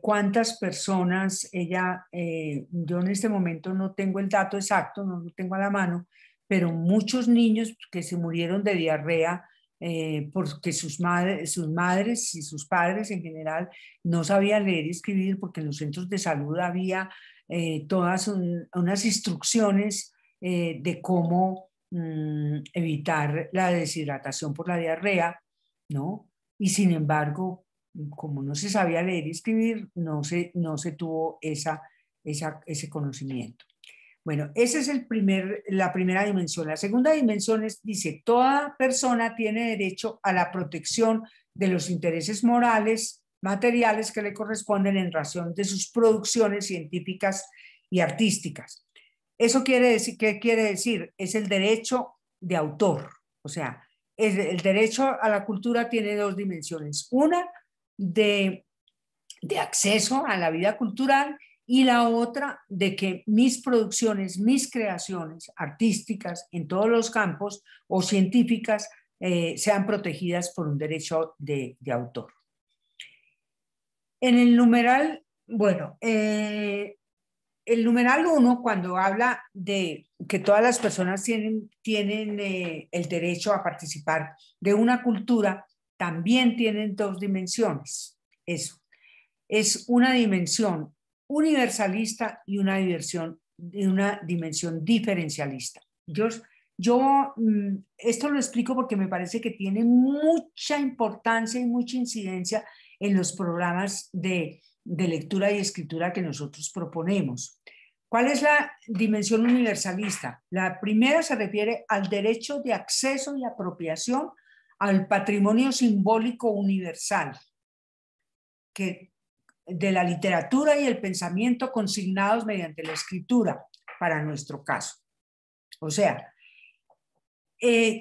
cuántas personas yo en este momento no tengo el dato exacto, no lo tengo a la mano, pero muchos niños que se murieron de diarrea porque sus madres y sus padres en general no sabían leer y escribir, porque en los centros de salud había todas unas instrucciones de cómo evitar la deshidratación por la diarrea, ¿no? Y sin embargo, como no se sabía leer y escribir, no se tuvo ese conocimiento. Bueno, esa es la primera dimensión. La segunda dimensión dice, toda persona tiene derecho a la protección de los intereses morales, materiales que le corresponden en razón de sus producciones científicas y artísticas. ¿Eso quiere decir, qué quiere decir? Es el derecho de autor. O sea, el derecho a la cultura tiene dos dimensiones. Una de acceso a la vida cultural y la otra de que mis producciones, mis creaciones artísticas en todos los campos o científicas sean protegidas por un derecho de autor. En el numeral, bueno, el numeral 1, cuando habla de que todas las personas tienen el derecho a participar de una cultura, también tienen dos dimensiones. Eso es una dimensión universalista y una dimensión diferencialista. Esto lo explico porque me parece que tiene mucha importancia y mucha incidencia en los programas de lectura y escritura que nosotros proponemos. ¿Cuál es la dimensión universalista? La primera se refiere al derecho de acceso y apropiación al patrimonio simbólico universal, de la literatura y el pensamiento consignados mediante la escritura, para nuestro caso. O sea,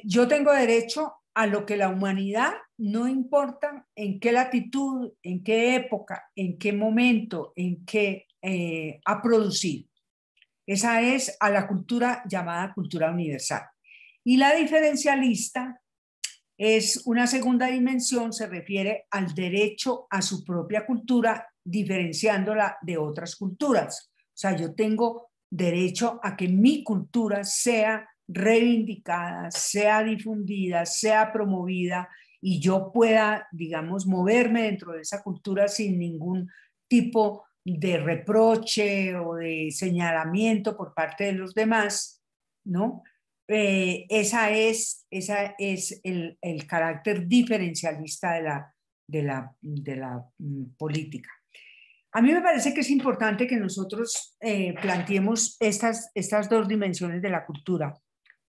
yo tengo derecho a lo que la humanidad, no importa en qué latitud, en qué época, en qué momento, en qué ha producido. Esa es a la cultura llamada cultura universal. Y la diferencialista es una segunda dimensión, se refiere al derecho a su propia cultura, diferenciándola de otras culturas. O sea, yo tengo derecho a que mi cultura sea reivindicada, sea difundida, sea promovida y yo pueda, digamos, moverme dentro de esa cultura sin ningún tipo de reproche o de señalamiento por parte de los demás, ¿no? Esa es el carácter diferencialista de la política. A mí me parece que es importante que nosotros planteemos estas dos dimensiones de la cultura,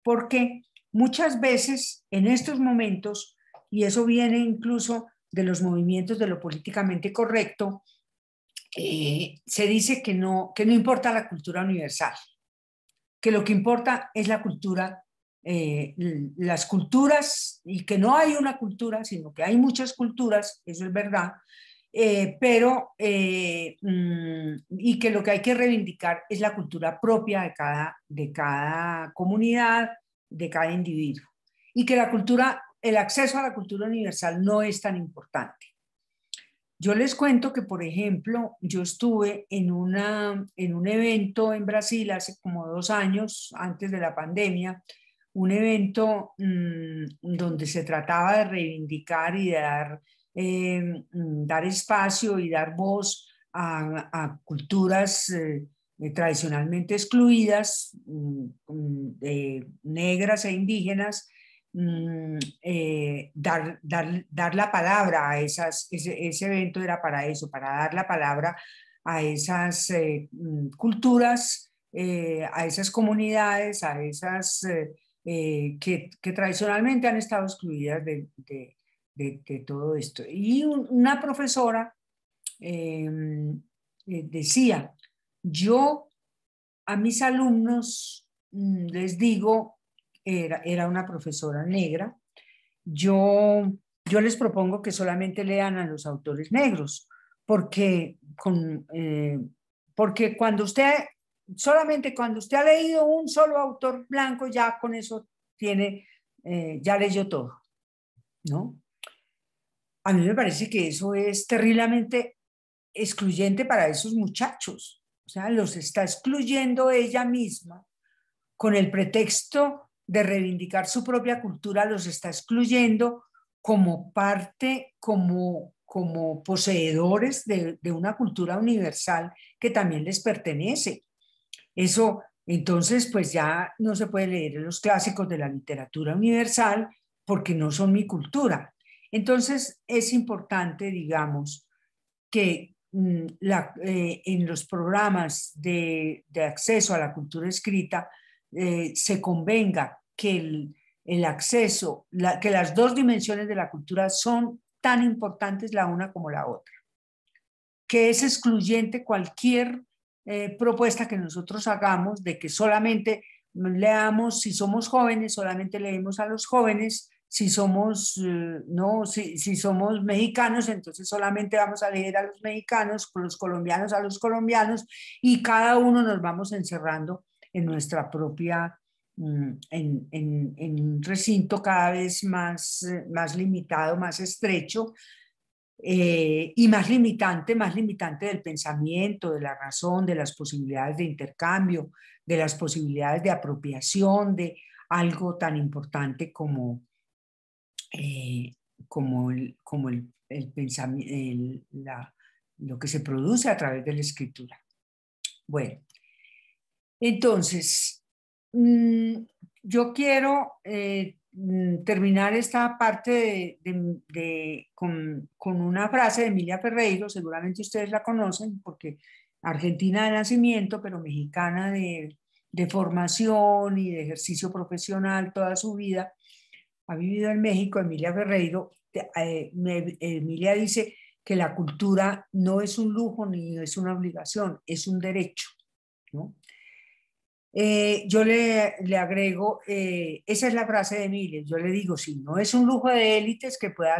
porque muchas veces en estos momentos, y eso viene incluso de los movimientos de lo políticamente correcto, se dice que no importa la cultura universal, que lo que importa es la cultura, las culturas, y que no hay una cultura, sino que hay muchas culturas, eso es verdad, y que lo que hay que reivindicar es la cultura propia de cada comunidad, de cada individuo, y que el acceso a la cultura universal no es tan importante. Yo les cuento que, por ejemplo, yo estuve en un evento en Brasil hace como 2 años, antes de la pandemia, un evento donde se trataba de reivindicar y de dar espacio y dar voz a culturas tradicionalmente excluidas, negras e indígenas, dar la palabra a ese evento era para eso, para dar la palabra a esas culturas, a esas comunidades, a esas que tradicionalmente han estado excluidas de todo esto. Y una profesora decía, yo a mis alumnos les digo, era una profesora negra, yo yo les propongo que solamente lean a los autores negros, porque, porque solamente cuando usted ha leído un solo autor blanco, ya con eso tiene, ya leyó todo, ¿no? A mí me parece que eso es terriblemente excluyente para esos muchachos. O sea, los está excluyendo ella misma con el pretexto de reivindicar su propia cultura, los está excluyendo como parte, como poseedores de una cultura universal que también les pertenece. Eso, entonces, pues ya no se puede leer los clásicos de la literatura universal porque no son mi cultura. Entonces, es importante, digamos, que en los programas de acceso a la cultura escrita se convenga que el acceso, que las dos dimensiones de la cultura son tan importantes la una como la otra, que es excluyente cualquier propuesta que nosotros hagamos de que solamente leamos, si somos jóvenes, solamente leemos a los jóvenes, si somos, no, si somos mexicanos, entonces solamente vamos a leer a los mexicanos, con los colombianos a los colombianos, y cada uno nos vamos encerrando en nuestra propia, en un recinto cada vez más limitado, más estrecho, y más limitante del pensamiento, de la razón, de las posibilidades de intercambio, de las posibilidades de apropiación de algo tan importante eh, como el pensamiento, lo que se produce a través de la escritura. Bueno, entonces, yo quiero terminar esta parte con una frase de Emilia Ferreiro. Seguramente ustedes la conocen porque argentina de nacimiento, pero mexicana de formación y de ejercicio profesional toda su vida. Ha vivido en México. Emilia Ferreiro. Emilia dice que la cultura no es un lujo ni es una obligación, es un derecho, ¿no? Yo le agrego, esa es la frase de Emilia, yo le digo, sí, no es un lujo de élites que pueda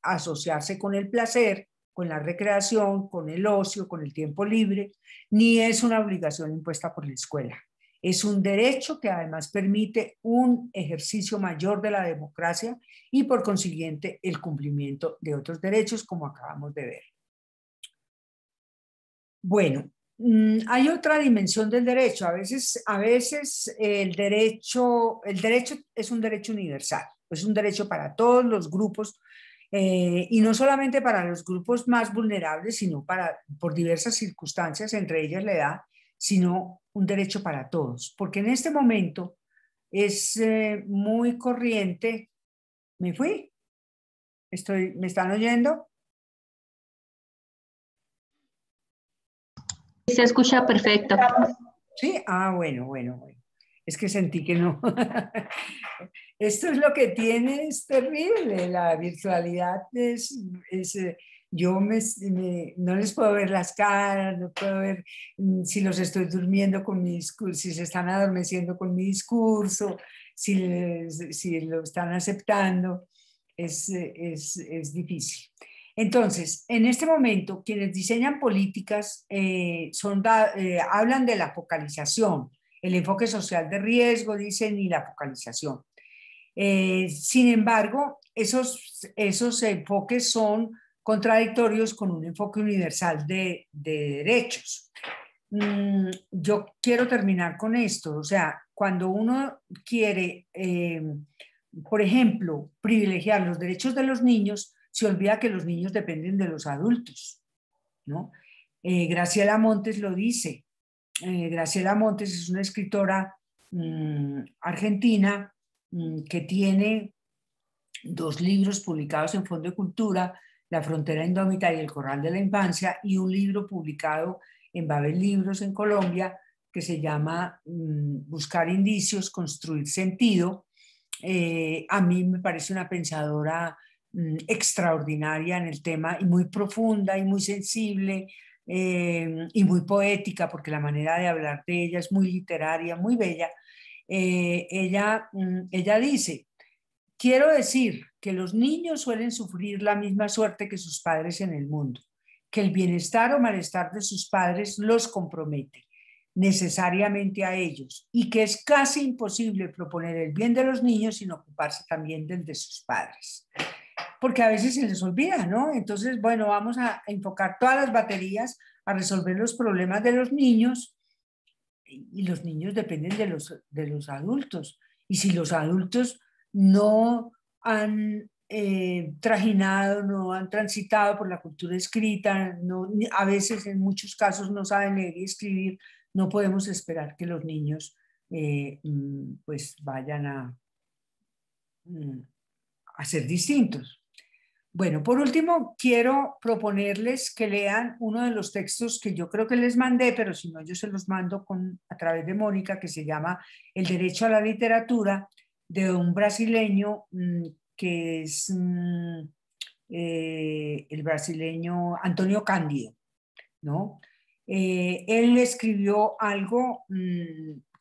asociarse con el placer, con la recreación, con el ocio, con el tiempo libre, ni es una obligación impuesta por la escuela. Es un derecho que además permite un ejercicio mayor de la democracia y por consiguiente el cumplimiento de otros derechos, como acabamos de ver. Bueno, hay otra dimensión del derecho. A veces el derecho es un derecho universal, es un derecho para todos los grupos, y no solamente para los grupos más vulnerables, sino por diversas circunstancias, entre ellas la edad, sino un derecho para todos. Porque en este momento es muy corriente. ¿Me fui? ¿Me están oyendo? Se escucha perfecto. Sí, bueno. Es que sentí que no. Esto es lo que tiene, es terrible. La virtualidad yo no les puedo ver las caras, no puedo ver si los estoy durmiendo con mi discurso, si se están adormeciendo con mi discurso, si lo están aceptando. Es difícil. Entonces, en este momento, quienes diseñan políticas hablan de la focalización, el enfoque social de riesgo, dicen, y la focalización. Sin embargo, esos enfoques son contradictorios con un enfoque universal de derechos. Yo quiero terminar con esto. O sea, cuando uno quiere, por ejemplo, privilegiar los derechos de los niños, se olvida que los niños dependen de los adultos, ¿no? Graciela Montes lo dice. Graciela Montes es una escritora argentina que tiene 2 libros publicados en Fondo de Cultura, La frontera indómita y El corral de la infancia, y un libro publicado en Babel Libros en Colombia que se llama Buscar indicios, construir sentido. A mí me parece una pensadora extraordinaria en el tema y muy profunda y muy sensible, y muy poética, porque la manera de hablar de ella es muy literaria, muy bella. Ella dice: quiero decir que los niños suelen sufrir la misma suerte que sus padres en el mundo, que el bienestar o malestar de sus padres los compromete necesariamente a ellos y que es casi imposible proponer el bien de los niños sin ocuparse también del de sus padres. Porque a veces se les olvida, ¿no? Entonces, bueno, vamos a enfocar todas las baterías a resolver los problemas de los niños y los niños dependen de los adultos. Y si los adultos no han trajinado, no han transitado por la cultura escrita, no, a veces en muchos casos no saben leer y escribir, no podemos esperar que los niños pues vayan a ser distintos. Bueno, por último, quiero proponerles que lean uno de los textos que yo creo que les mandé, pero si no, yo se los mando a través de Mónica, que se llama El derecho a la literatura, de un brasileño que es el brasileño Antonio Cándido, ¿no? Él escribió algo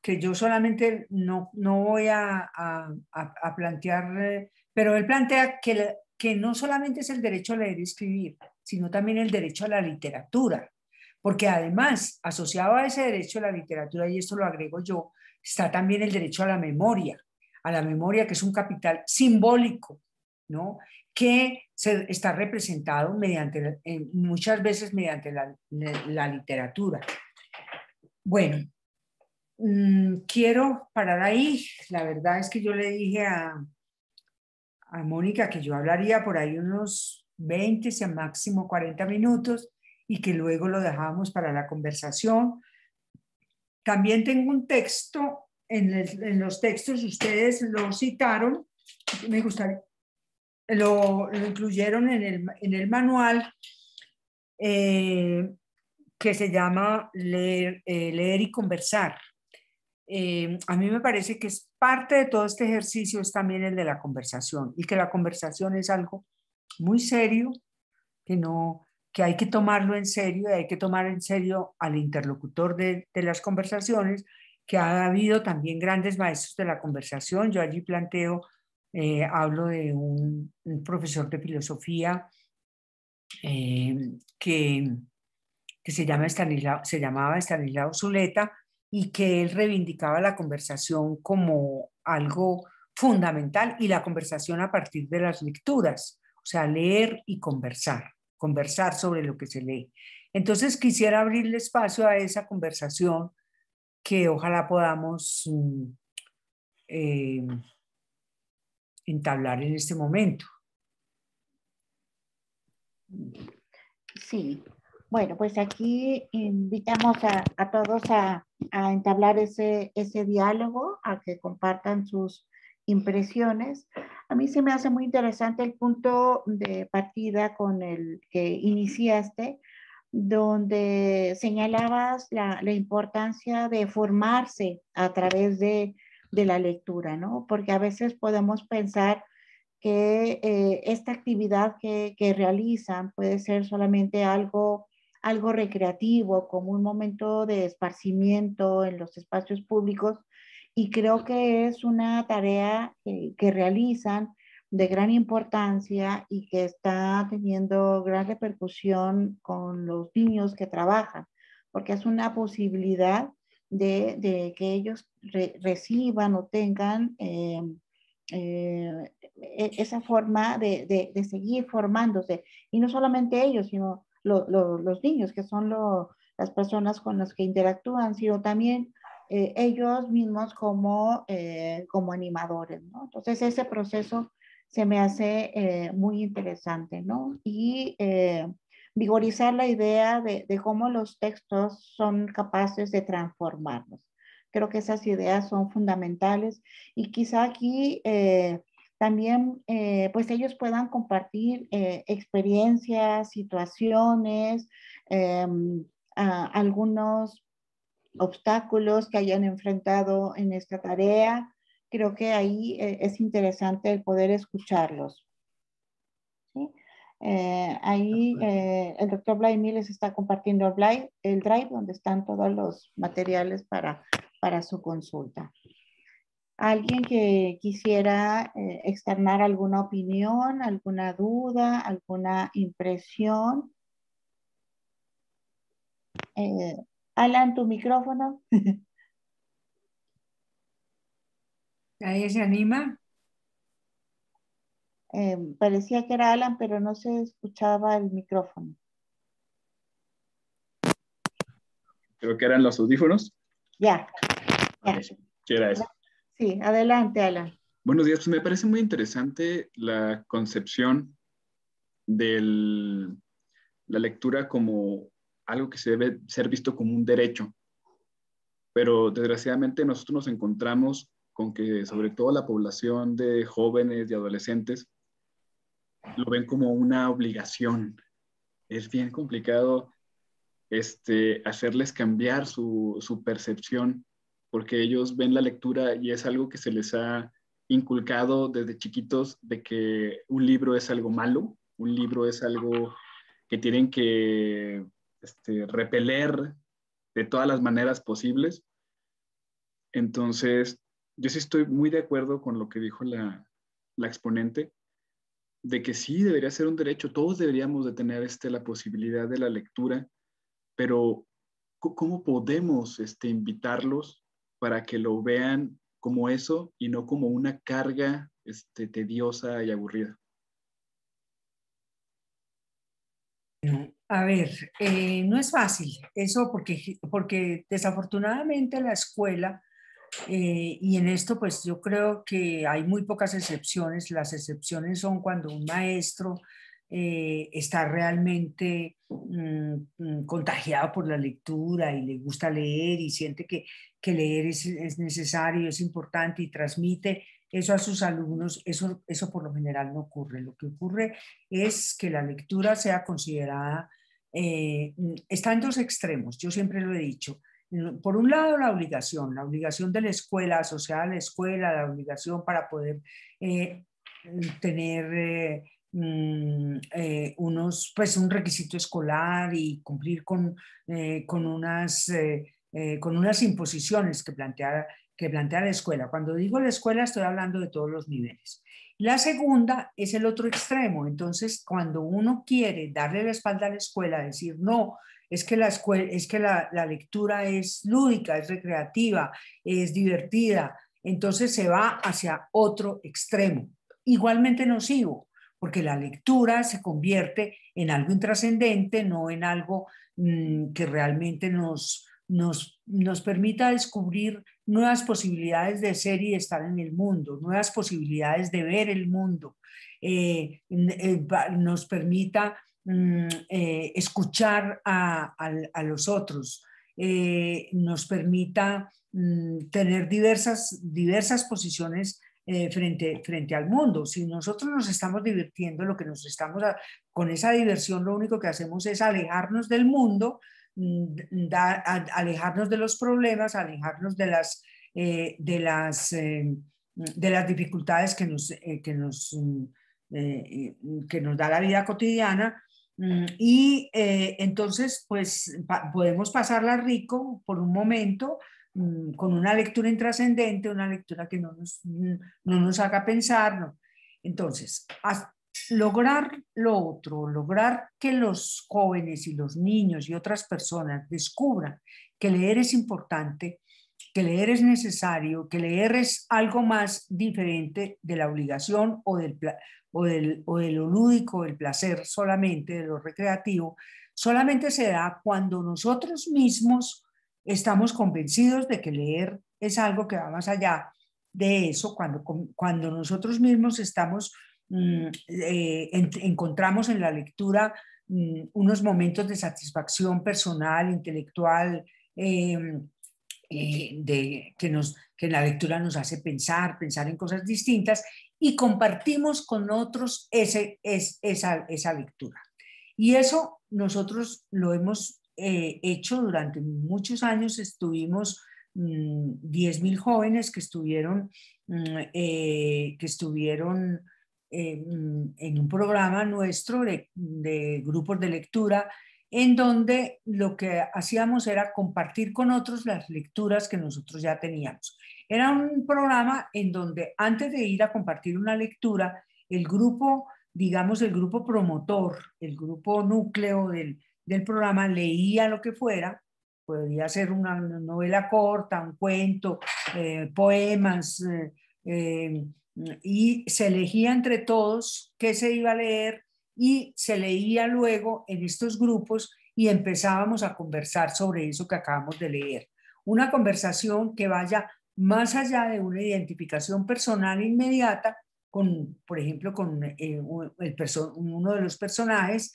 que yo solamente no voy a plantear, pero él plantea que no solamente es el derecho a leer y escribir, sino también el derecho a la literatura, porque además, asociado a ese derecho a la literatura, y esto lo agrego yo, está también el derecho a la memoria que es un capital simbólico, ¿no? Que está representado mediante, muchas veces mediante la literatura. Bueno, quiero parar ahí. La verdad es que yo le dije a Mónica que yo hablaría por ahí unos 20, si a máximo 40 minutos y que luego lo dejábamos para la conversación. También tengo un texto, en los textos ustedes lo citaron, me gustaría, lo incluyeron en el manual que se llama Leer y Conversar. A mí me parece que es parte de todo este ejercicio es también el de la conversación y que la conversación es algo muy serio, que hay que tomarlo en serio y hay que tomar en serio al interlocutor de las conversaciones, que ha habido también grandes maestros de la conversación. Yo allí planteo, hablo de un profesor de filosofía que se llamaba Estanislao Zuleta y que él reivindicaba la conversación como algo fundamental y la conversación a partir de las lecturas, o sea, leer y conversar sobre lo que se lee. Entonces quisiera abrirle espacio a esa conversación que ojalá podamos entablar en este momento. Sí, bueno, pues aquí invitamos a todos a entablar ese diálogo, a que compartan sus impresiones. A mí se me hace muy interesante el punto de partida con el que iniciaste, donde señalabas la importancia de formarse a través de la lectura, ¿no? Porque a veces podemos pensar que esta actividad que realizan puede ser solamente algo recreativo, como un momento de esparcimiento en los espacios públicos, y creo que es una tarea que realizan de gran importancia y que está teniendo gran repercusión con los niños que trabajan, porque es una posibilidad de que ellos reciban o tengan esa forma de seguir formándose. Y no solamente ellos, sino los niños, que son las personas con las que interactúan, sino también ellos mismos como animadores, ¿no? Entonces ese proceso se me hace muy interesante, ¿no? Y vigorizar la idea de cómo los textos son capaces de transformarnos. Creo que esas ideas son fundamentales y quizá aquí también pues ellos puedan compartir experiencias, situaciones, algunos obstáculos que hayan enfrentado en esta tarea. Creo que ahí es interesante el poder escucharlos. ¿Sí? Ahí el doctor Vladimir les está compartiendo el drive donde están todos los materiales para su consulta. ¿Alguien que quisiera externar alguna opinión, alguna duda, alguna impresión? Alan, tu micrófono. ¿Nadie se anima? Parecía que era Alan, pero no se escuchaba el micrófono. Creo que eran los audífonos. Ya. Okay. Sí, era eso. Sí, adelante, Alan. Buenos días. Pues me parece muy interesante la concepción de la lectura como algo que se debe ser visto como un derecho. Pero desgraciadamente nosotros nos encontramos con que sobre todo la población de jóvenes y adolescentes lo ven como una obligación. Es bien complicado hacerles cambiar su percepción, porque ellos ven la lectura y es algo que se les ha inculcado desde chiquitos de que un libro es algo malo, un libro es algo que tienen que repeler de todas las maneras posibles. Entonces, yo sí estoy muy de acuerdo con lo que dijo la exponente, de que sí debería ser un derecho, todos deberíamos de tener la posibilidad de la lectura, pero ¿cómo podemos invitarlos para que lo vean como eso y no como una carga tediosa y aburrida? A ver, no es fácil eso porque desafortunadamente la escuela, y en esto pues yo creo que hay muy pocas excepciones. Las excepciones son cuando un maestro está realmente contagiado por la lectura y le gusta leer y siente que leer es necesario, es importante y transmite eso a sus alumnos. Eso por lo general no ocurre. Lo que ocurre es que la lectura sea considerada, está en dos extremos, yo siempre lo he dicho. Por un lado, la obligación de la escuela, asociada a la escuela, la obligación para poder tener pues un requisito escolar y cumplir con unas imposiciones que plantea la escuela. Cuando digo la escuela, estoy hablando de todos los niveles. La segunda es el otro extremo. Entonces, cuando uno quiere darle la espalda a la escuela, decir, no, es que la lectura es lúdica, es recreativa, es divertida, entonces se va hacia otro extremo, igualmente nocivo, porque la lectura se convierte en algo intrascendente, no en algo que realmente nos permita descubrir nuevas posibilidades de ser y de estar en el mundo, nuevas posibilidades de ver el mundo, nos permita escuchar a los otros, nos permita tener diversas posiciones frente al mundo. Si nosotros nos estamos divirtiendo, con esa diversión lo único que hacemos es alejarnos del mundo, alejarnos de los problemas, alejarnos de las dificultades que nos da la vida cotidiana. Y entonces, pues podemos pasarla rico por un momento, con una lectura intrascendente, una lectura que no nos haga pensar. ¿No? Entonces, lograr lo otro, lograr que los jóvenes y los niños y otras personas descubran que leer es importante, que leer es necesario, que leer es algo más diferente de la obligación o de lo lúdico, del placer solamente, de lo recreativo, solamente se da cuando nosotros mismos estamos convencidos de que leer es algo que va más allá de eso, cuando nosotros mismos encontramos en la lectura unos momentos de satisfacción personal, intelectual, que la lectura nos hace pensar en cosas distintas y compartimos con otros esa lectura. Y eso nosotros lo hemos hecho durante muchos años. Estuvimos 10.000 jóvenes que estuvieron en un programa nuestro de grupos de lectura, en donde lo que hacíamos era compartir con otros las lecturas que nosotros ya teníamos. Era un programa en donde antes de ir a compartir una lectura, el grupo, digamos, el grupo promotor, el grupo núcleo del programa leía lo que fuera, podría ser una novela corta, un cuento, poemas, y se elegía entre todos qué se iba a leer y se leía luego en estos grupos y empezábamos a conversar sobre eso que acabamos de leer. Una conversación que vaya más allá de una identificación personal inmediata con, por ejemplo, con uno de los personajes,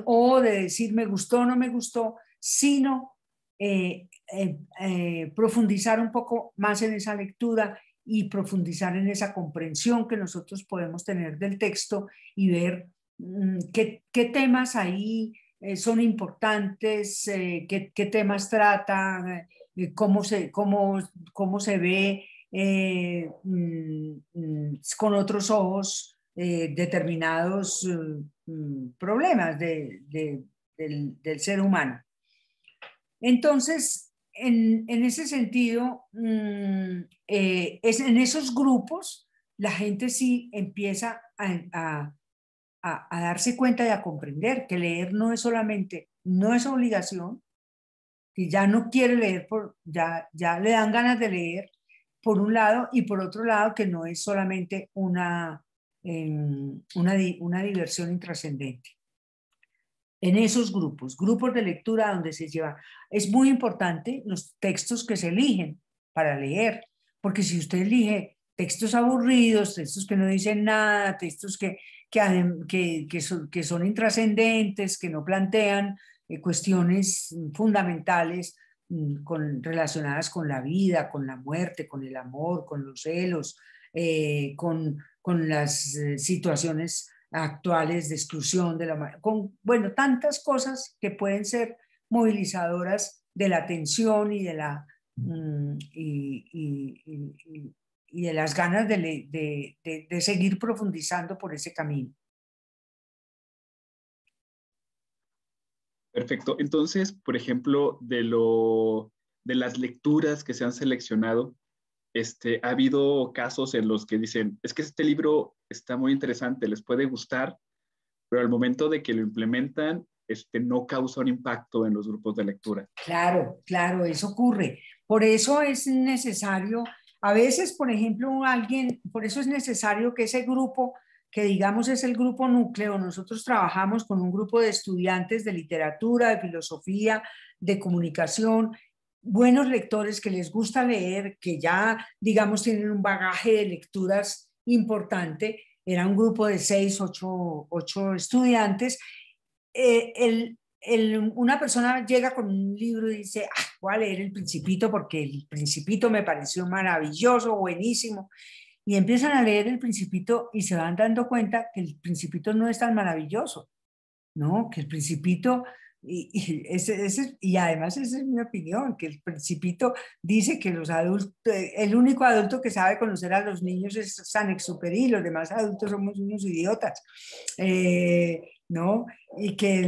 o de decir me gustó o no me gustó, sino profundizar un poco más en esa lectura y profundizar en esa comprensión que nosotros podemos tener del texto y ver qué temas ahí son importantes, qué temas trata, cómo se ve con otros ojos determinados problemas del ser humano. Entonces, en ese sentido, es en esos grupos la gente sí empieza a darse cuenta y a comprender que leer no es solamente, no es obligación, que ya no quiere leer, ya le dan ganas de leer, por un lado, y por otro lado, que no es solamente una diversión intrascendente. En esos grupos de lectura donde se lleva, es muy importante los textos que se eligen para leer, porque si usted elige textos aburridos, textos que no dicen nada, textos que son intrascendentes, que no plantean cuestiones fundamentales relacionadas con la vida, con la muerte, con el amor, con los celos, con las situaciones actuales de exclusión, bueno, tantas cosas que pueden ser movilizadoras de la atención y y de las ganas de seguir profundizando por ese camino. Perfecto. Entonces, por ejemplo, de las lecturas que se han seleccionado, ha habido casos en los que dicen, es que este libro está muy interesante, les puede gustar, pero al momento de que lo implementan, no causa un impacto en los grupos de lectura. Claro, claro, eso ocurre. Por eso es necesario, a veces, por ejemplo, por eso es necesario que ese grupo, que digamos es el grupo núcleo, nosotros trabajamos con un grupo de estudiantes de literatura, de filosofía, de comunicación, buenos lectores que les gusta leer, que ya, digamos, tienen un bagaje de lecturas importante. Era un grupo de 6, 8 estudiantes. Una persona llega con un libro y dice, voy a leer El Principito porque El Principito me pareció maravilloso, buenísimo. Y empiezan a leer El Principito y se van dando cuenta que El Principito no es tan maravilloso, ¿no? Que El Principito, y además esa es mi opinión, que El Principito dice que los adultos, el único adulto que sabe conocer a los niños es Saint-Exupéry, los demás adultos somos unos idiotas. ¿No? Y que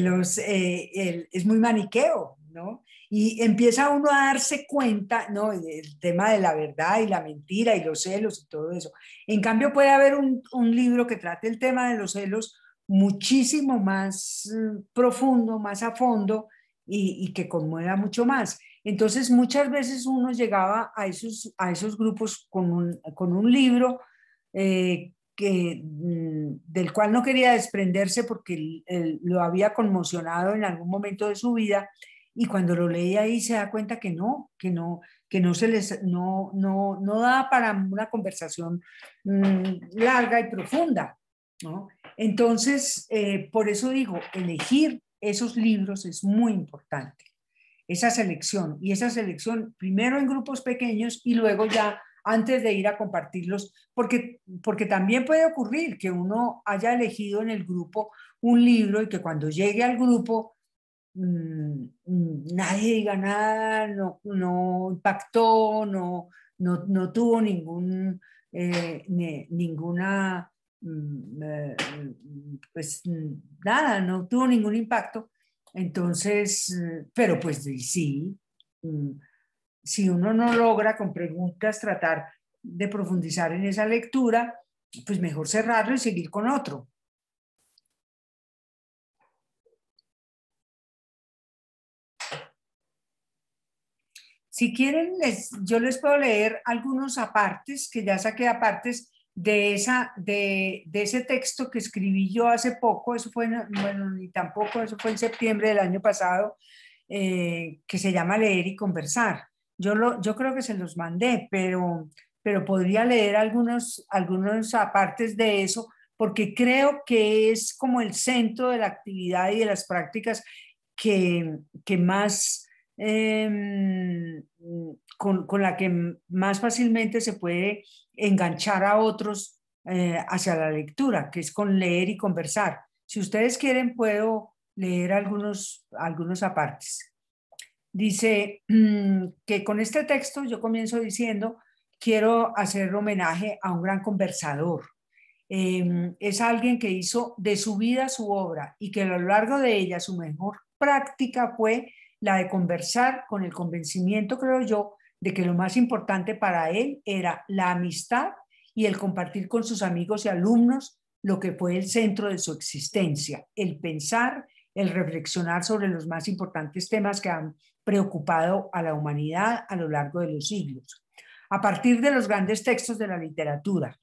es muy maniqueo, ¿no? Y empieza uno a darse cuenta, ¿no? El tema de la verdad y la mentira y los celos y todo eso. En cambio, puede haber un libro que trate el tema de los celos muchísimo más profundo, más a fondo y que conmueva mucho más. Entonces, muchas veces uno llegaba a esos grupos con un libro del cual no quería desprenderse porque lo había conmocionado en algún momento de su vida, y cuando lo leía ahí se da cuenta que no da para una conversación larga y profunda, ¿no? Entonces, por eso digo, elegir esos libros es muy importante, esa selección primero en grupos pequeños y luego ya antes de ir a compartirlos, porque también puede ocurrir que uno haya elegido en el grupo un libro y que cuando llegue al grupo nadie diga nada, no impactó, no tuvo ninguna, pues nada, no tuvo ningún impacto. Entonces, pero pues sí, si uno no logra con preguntas tratar de profundizar en esa lectura, pues mejor cerrarlo y seguir con otro. Si quieren, yo les puedo leer algunos apartes, que ya saqué apartes de ese texto que escribí yo hace poco, eso fue, bueno, ni tampoco, eso fue en septiembre del año pasado, que se llama Leer y Conversar. Yo creo que se los mandé, pero podría leer algunos apartes de eso, porque creo que es como el centro de la actividad y de las prácticas que más con la que más fácilmente se puede enganchar a otros hacia la lectura, que es con leer y conversar. Si ustedes quieren, puedo leer algunos apartes. Dice que con este texto yo comienzo diciendo, quiero hacer homenaje a un gran conversador. Es alguien que hizo de su vida su obra y que a lo largo de ella su mejor práctica fue la de conversar con el convencimiento, creo yo, de que lo más importante para él era la amistad y el compartir con sus amigos y alumnos lo que fue el centro de su existencia, el pensar, el reflexionar sobre los más importantes temas que han preocupado a la humanidad a lo largo de los siglos, a partir de los grandes textos de la literatura.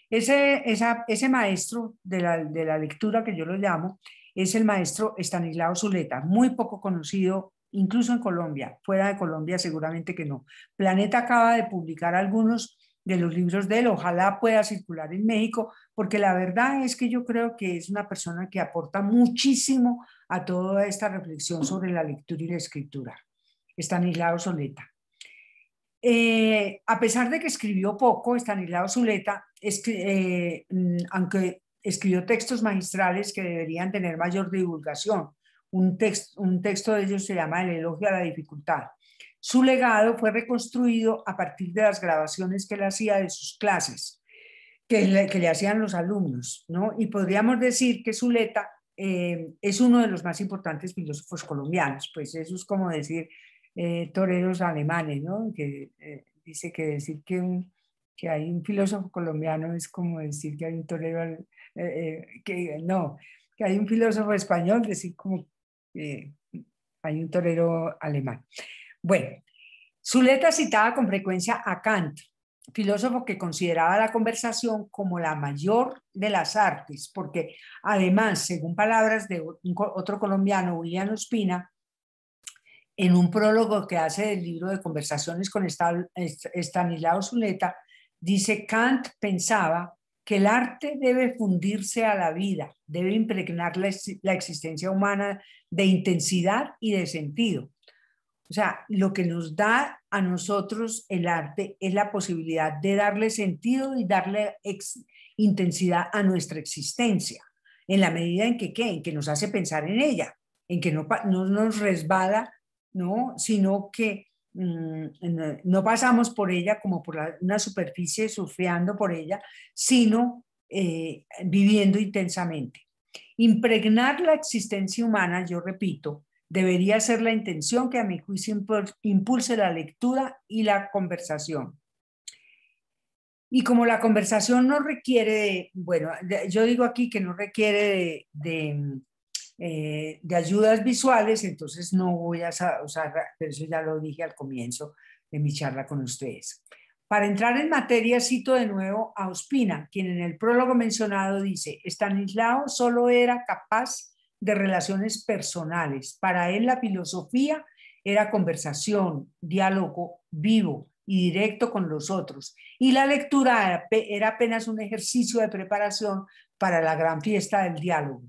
Ese maestro de la lectura, que yo lo llamo, es el maestro Estanislao Zuleta, muy poco conocido, incluso en Colombia. Fuera de Colombia seguramente que no. Planeta acaba de publicar algunos de los libros de él, ojalá pueda circular en México, porque la verdad es que yo creo que es una persona que aporta muchísimo a toda esta reflexión sobre la lectura y la escritura. Estanislao Zuleta. A pesar de que escribió poco, Estanislao Zuleta, aunque escribió textos magistrales que deberían tener mayor divulgación, un texto de ellos se llama El elogio a la dificultad. Su legado fue reconstruido a partir de las grabaciones que él hacía de sus clases, que le hacían los alumnos, ¿no? Y podríamos decir que Zuleta es uno de los más importantes filósofos colombianos, pues eso es como decir toreros alemanes, ¿no? Que dice que decir que hay un filósofo colombiano es como decir que hay un torero, que hay un filósofo español, decir como que hay un torero alemán. Bueno, Zuleta citaba con frecuencia a Kant, filósofo que consideraba la conversación como la mayor de las artes, porque además, según palabras de otro colombiano, William Ospina, en un prólogo que hace del libro de Conversaciones con Estanislao Zuleta, dice: Kant pensaba que el arte debe fundirse a la vida, debe impregnar la existencia humana de intensidad y de sentido. O sea, lo que nos da a nosotros el arte es la posibilidad de darle sentido y darle intensidad a nuestra existencia, en la medida en que nos hace pensar en ella, en que no nos resbala, ¿no? Sino que no pasamos por ella como por una superficie surfeando por ella, sino viviendo intensamente. Impregnar la existencia humana, yo repito, debería ser la intención que a mi juicio impulse la lectura y la conversación. Y como la conversación no requiere yo digo aquí que no requiere de ayudas visuales, entonces no voy a usar, pero eso ya lo dije al comienzo de mi charla con ustedes. Para entrar en materia, cito de nuevo a Ospina, quien en el prólogo mencionado dice: Estanislao solo era capaz de relaciones personales. Para él la filosofía era conversación, diálogo vivo y directo con los otros. Y la lectura era apenas un ejercicio de preparación para la gran fiesta del diálogo,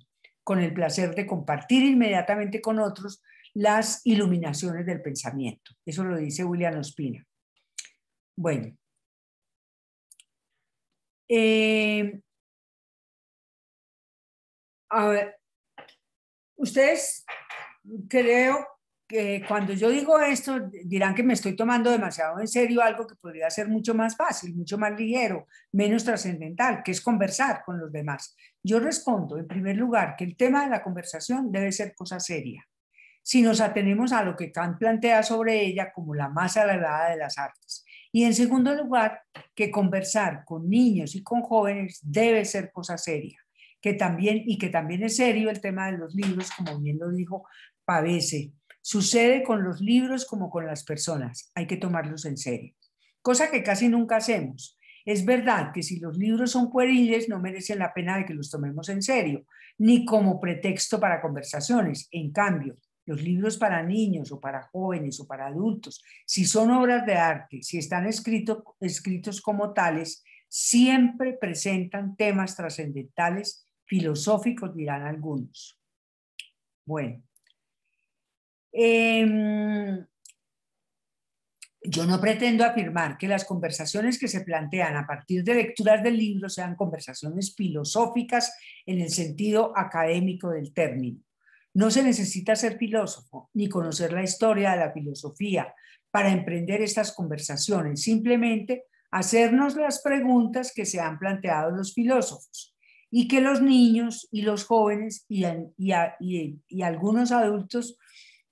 con el placer de compartir inmediatamente con otros las iluminaciones del pensamiento. Eso lo dice William Ospina. Bueno. A ver, ustedes creo que cuando yo digo esto dirán que me estoy tomando demasiado en serio algo que podría ser mucho más fácil, mucho más ligero, menos trascendental, que es conversar con los demás. Yo respondo, en primer lugar, que el tema de la conversación debe ser cosa seria. si nos atenemos a lo que Kant plantea sobre ella como la más sagrada de las artes. Y en segundo lugar, que conversar con niños y con jóvenes debe ser cosa seria, que también es serio el tema de los libros, como bien lo dijo Pavese. Sucede con los libros como con las personas, hay que tomarlos en serio, cosa que casi nunca hacemos. Es verdad que si los libros son pueriles no merecen la pena de que los tomemos en serio, ni como pretexto para conversaciones. En cambio, los libros para niños o para jóvenes o para adultos, si son obras de arte, si están escritos como tales, siempre presentan temas trascendentales, filosóficos, dirán algunos. Bueno, yo no pretendo afirmar que las conversaciones que se plantean a partir de lecturas del libro sean conversaciones filosóficas en el sentido académico del término. No se necesita ser filósofo ni conocer la historia de la filosofía para emprender estas conversaciones, simplemente hacernos las preguntas que se han planteado los filósofos y que los niños y los jóvenes y algunos adultos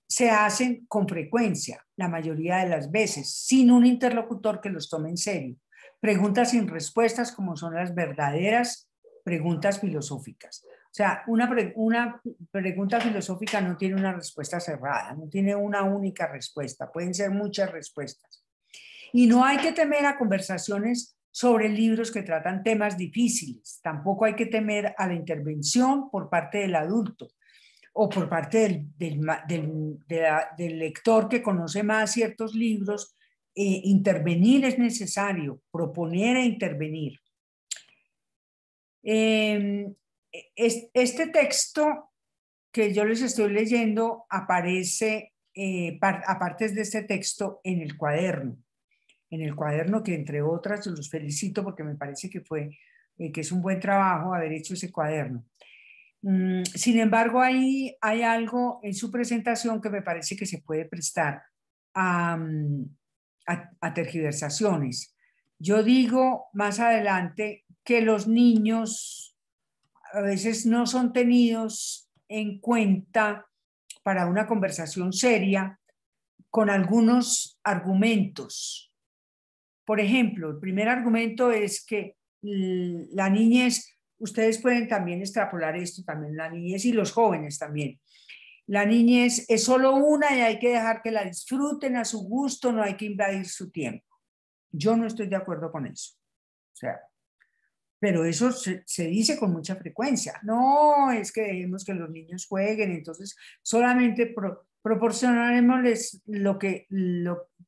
se hacen con frecuencia, la mayoría de las veces, sin un interlocutor que los tome en serio. Preguntas sin respuestas como son las verdaderas preguntas filosóficas. O sea, una pregunta filosófica no tiene una respuesta cerrada, no tiene una única respuesta, pueden ser muchas respuestas. Y no hay que temer a conversaciones sobre libros que tratan temas difíciles, tampoco hay que temer a la intervención por parte del adulto o por parte del lector que conoce más ciertos libros. Intervenir es necesario, proponer e intervenir. Este texto que yo les estoy leyendo aparece, aparte de este texto, en el cuaderno que entre otras los felicito porque me parece que es un buen trabajo haber hecho ese cuaderno. Sin embargo, hay algo en su presentación que me parece que se puede prestar a tergiversaciones. Yo digo más adelante que los niños a veces no son tenidos en cuenta para una conversación seria con algunos argumentos. Por ejemplo, el primer argumento es que la niñez, ustedes pueden también extrapolar esto, también la niñez y los jóvenes también. La niñez es solo una y hay que dejar que la disfruten a su gusto, no hay que invadir su tiempo. Yo no estoy de acuerdo con eso. O sea, pero eso se dice con mucha frecuencia. No, es que dejemos que los niños jueguen, entonces solamente proporcionaremos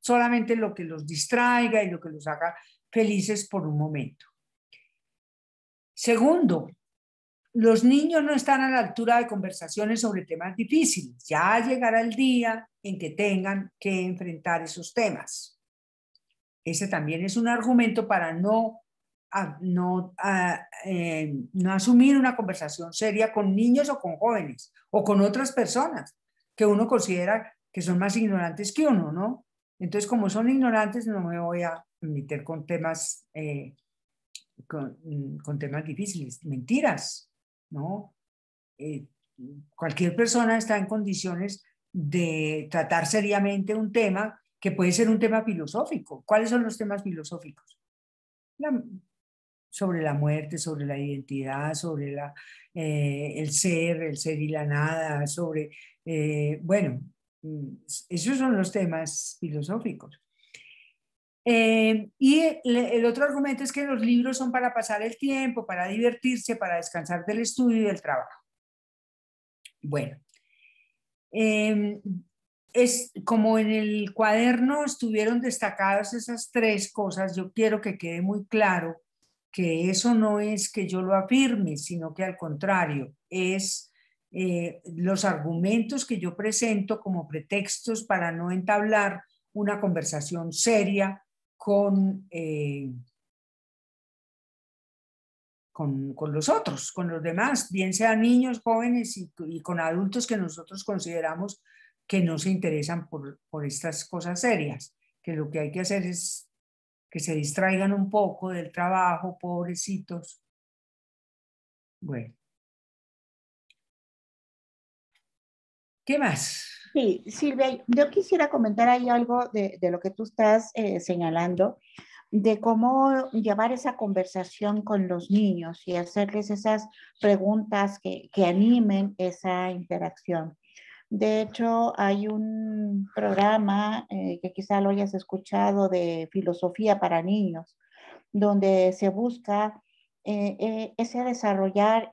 solamente lo que los distraiga y lo que los haga felices por un momento. Segundo, los niños no están a la altura de conversaciones sobre temas difíciles. Ya llegará el día en que tengan que enfrentar esos temas. Ese también es un argumento para no asumir una conversación seria con niños o con jóvenes o con otras personas que uno considera que son más ignorantes que uno, ¿no? Entonces, como son ignorantes, no me voy a meter con temas, con temas difíciles, mentiras, ¿no? Cualquier persona está en condiciones de tratar seriamente un tema que puede ser un tema filosófico. ¿Cuáles son los temas filosóficos? Sobre la muerte, sobre la identidad, sobre el ser y la nada, sobre, bueno, esos son los temas filosóficos. Y el otro argumento es que los libros son para pasar el tiempo, para divertirse, para descansar del estudio y del trabajo. Bueno, es como en el cuaderno estuvieron destacadas esas tres cosas. Yo quiero que quede muy claro que eso no es que yo lo afirme, sino que al contrario, es los argumentos que yo presento como pretextos para no entablar una conversación seria con los otros, con los demás, bien sean niños, jóvenes y con adultos que nosotros consideramos que no se interesan por estas cosas serias, que lo que hay que hacer es que se distraigan un poco del trabajo, pobrecitos. Bueno. ¿Qué más? Sí, Silvia, yo quisiera comentar ahí algo de lo que tú estás señalando, de cómo llevar esa conversación con los niños y hacerles esas preguntas que animen esa interacción. De hecho, hay un programa que quizá lo hayas escuchado de filosofía para niños, donde se busca ese desarrollar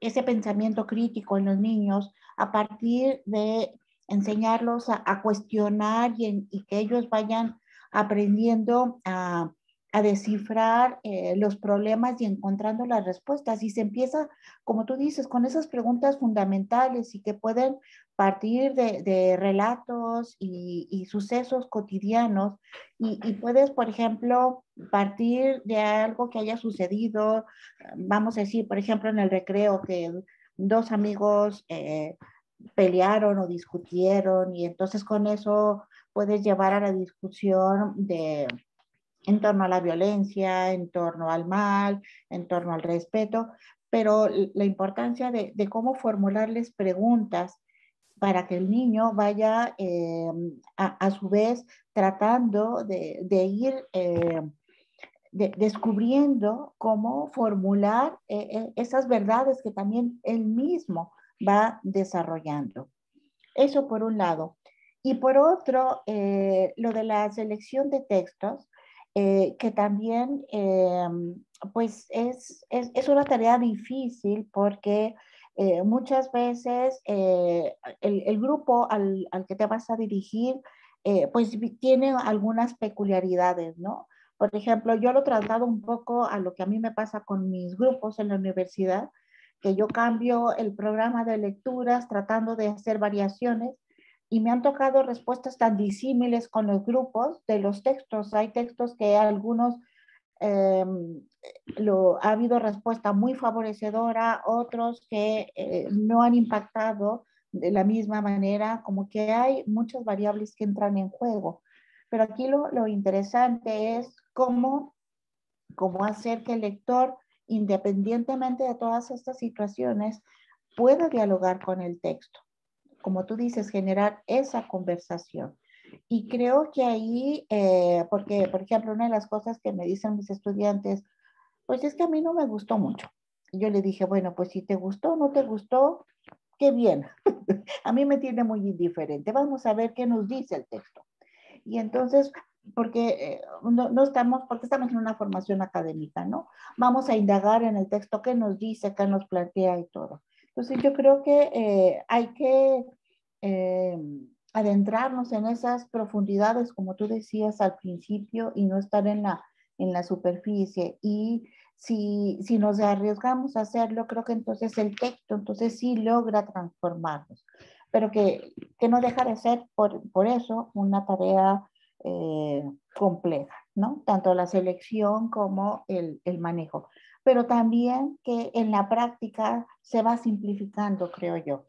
ese pensamiento crítico en los niños a partir de enseñarlos a cuestionar y que ellos vayan aprendiendo a descifrar los problemas y encontrando las respuestas. Y se empieza, como tú dices, con esas preguntas fundamentales y que pueden partir de relatos y sucesos cotidianos y puedes, por ejemplo, partir de algo que haya sucedido, vamos a decir, por ejemplo, en el recreo, que dos amigos pelearon o discutieron y entonces con eso puedes llevar a la discusión en torno a la violencia, en torno al mal, en torno al respeto, pero la importancia de cómo formularles preguntas para que el niño vaya a su vez tratando de ir descubriendo cómo formular esas verdades que también él mismo va desarrollando. Eso por un lado. Y por otro, lo de la selección de textos, que también pues es una tarea difícil porque muchas veces el grupo al que te vas a dirigir pues tiene algunas peculiaridades, ¿no? Por ejemplo, yo lo he tratado un poco a lo que a mí me pasa con mis grupos en la universidad, que yo cambio el programa de lecturas tratando de hacer variaciones y me han tocado respuestas tan disímiles con los grupos de los textos. Hay textos que algunos eh, ha habido respuesta muy favorecedora, otros que no han impactado de la misma manera, como que hay muchas variables que entran en juego. Pero aquí lo interesante es cómo hacer que el lector, independientemente de todas estas situaciones, pueda dialogar con el texto. Como tú dices, generar esa conversación. Y creo que ahí, porque, por ejemplo, una de las cosas que me dicen mis estudiantes, pues es que a mí no me gustó mucho. Y yo le dije, bueno, pues si te gustó o no te gustó, qué bien. A mí me tiene muy indiferente. Vamos a ver qué nos dice el texto. Y entonces, porque no estamos, porque estamos en una formación académica, ¿no? Vamos a indagar en el texto qué nos dice, qué nos plantea y todo. Entonces yo creo que hay que eh, adentrarnos en esas profundidades, como tú decías al principio, y no estar en la superficie. Y si nos arriesgamos a hacerlo, creo que entonces el texto, entonces sí logra transformarnos, pero que no deja de ser por eso una tarea compleja, ¿no? Tanto la selección como el manejo, pero también que en la práctica se va simplificando, creo yo,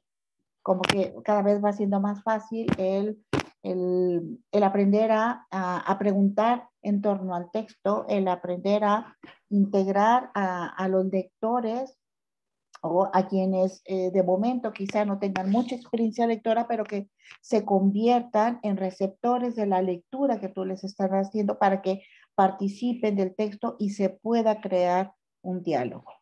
como que cada vez va siendo más fácil el aprender a preguntar en torno al texto, el aprender a integrar a los lectores o a quienes de momento quizá no tengan mucha experiencia lectora, pero que se conviertan en receptores de la lectura que tú les estás haciendo para que participen del texto y se pueda crear un diálogo.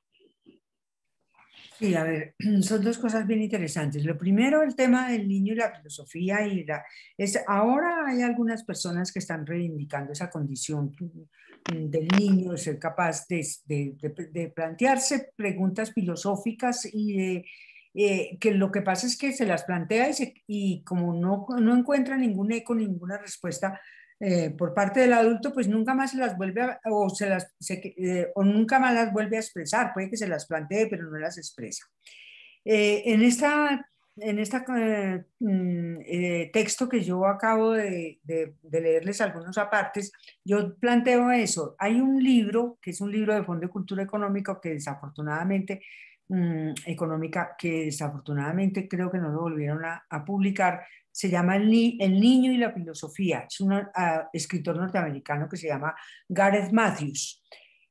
Sí, a ver, son dos cosas bien interesantes. Lo primero, el tema del niño y la filosofía. Ahora hay algunas personas que están reivindicando esa condición del niño, de ser capaz de plantearse preguntas filosóficas y que lo que pasa es que se las plantea y como no encuentra ningún eco, ninguna respuesta por parte del adulto, pues nunca más se las vuelve o nunca más las vuelve a expresar. Puede que se las plantee, pero no las expresa. En este texto que yo acabo de leerles algunos apartes, yo planteo eso. Hay un libro, que es un libro de Fondo de Cultura Económica, que desafortunadamente creo que no lo volvieron a publicar. Se llama El niño y la filosofía. Es un escritor norteamericano que se llama Gareth Matthews.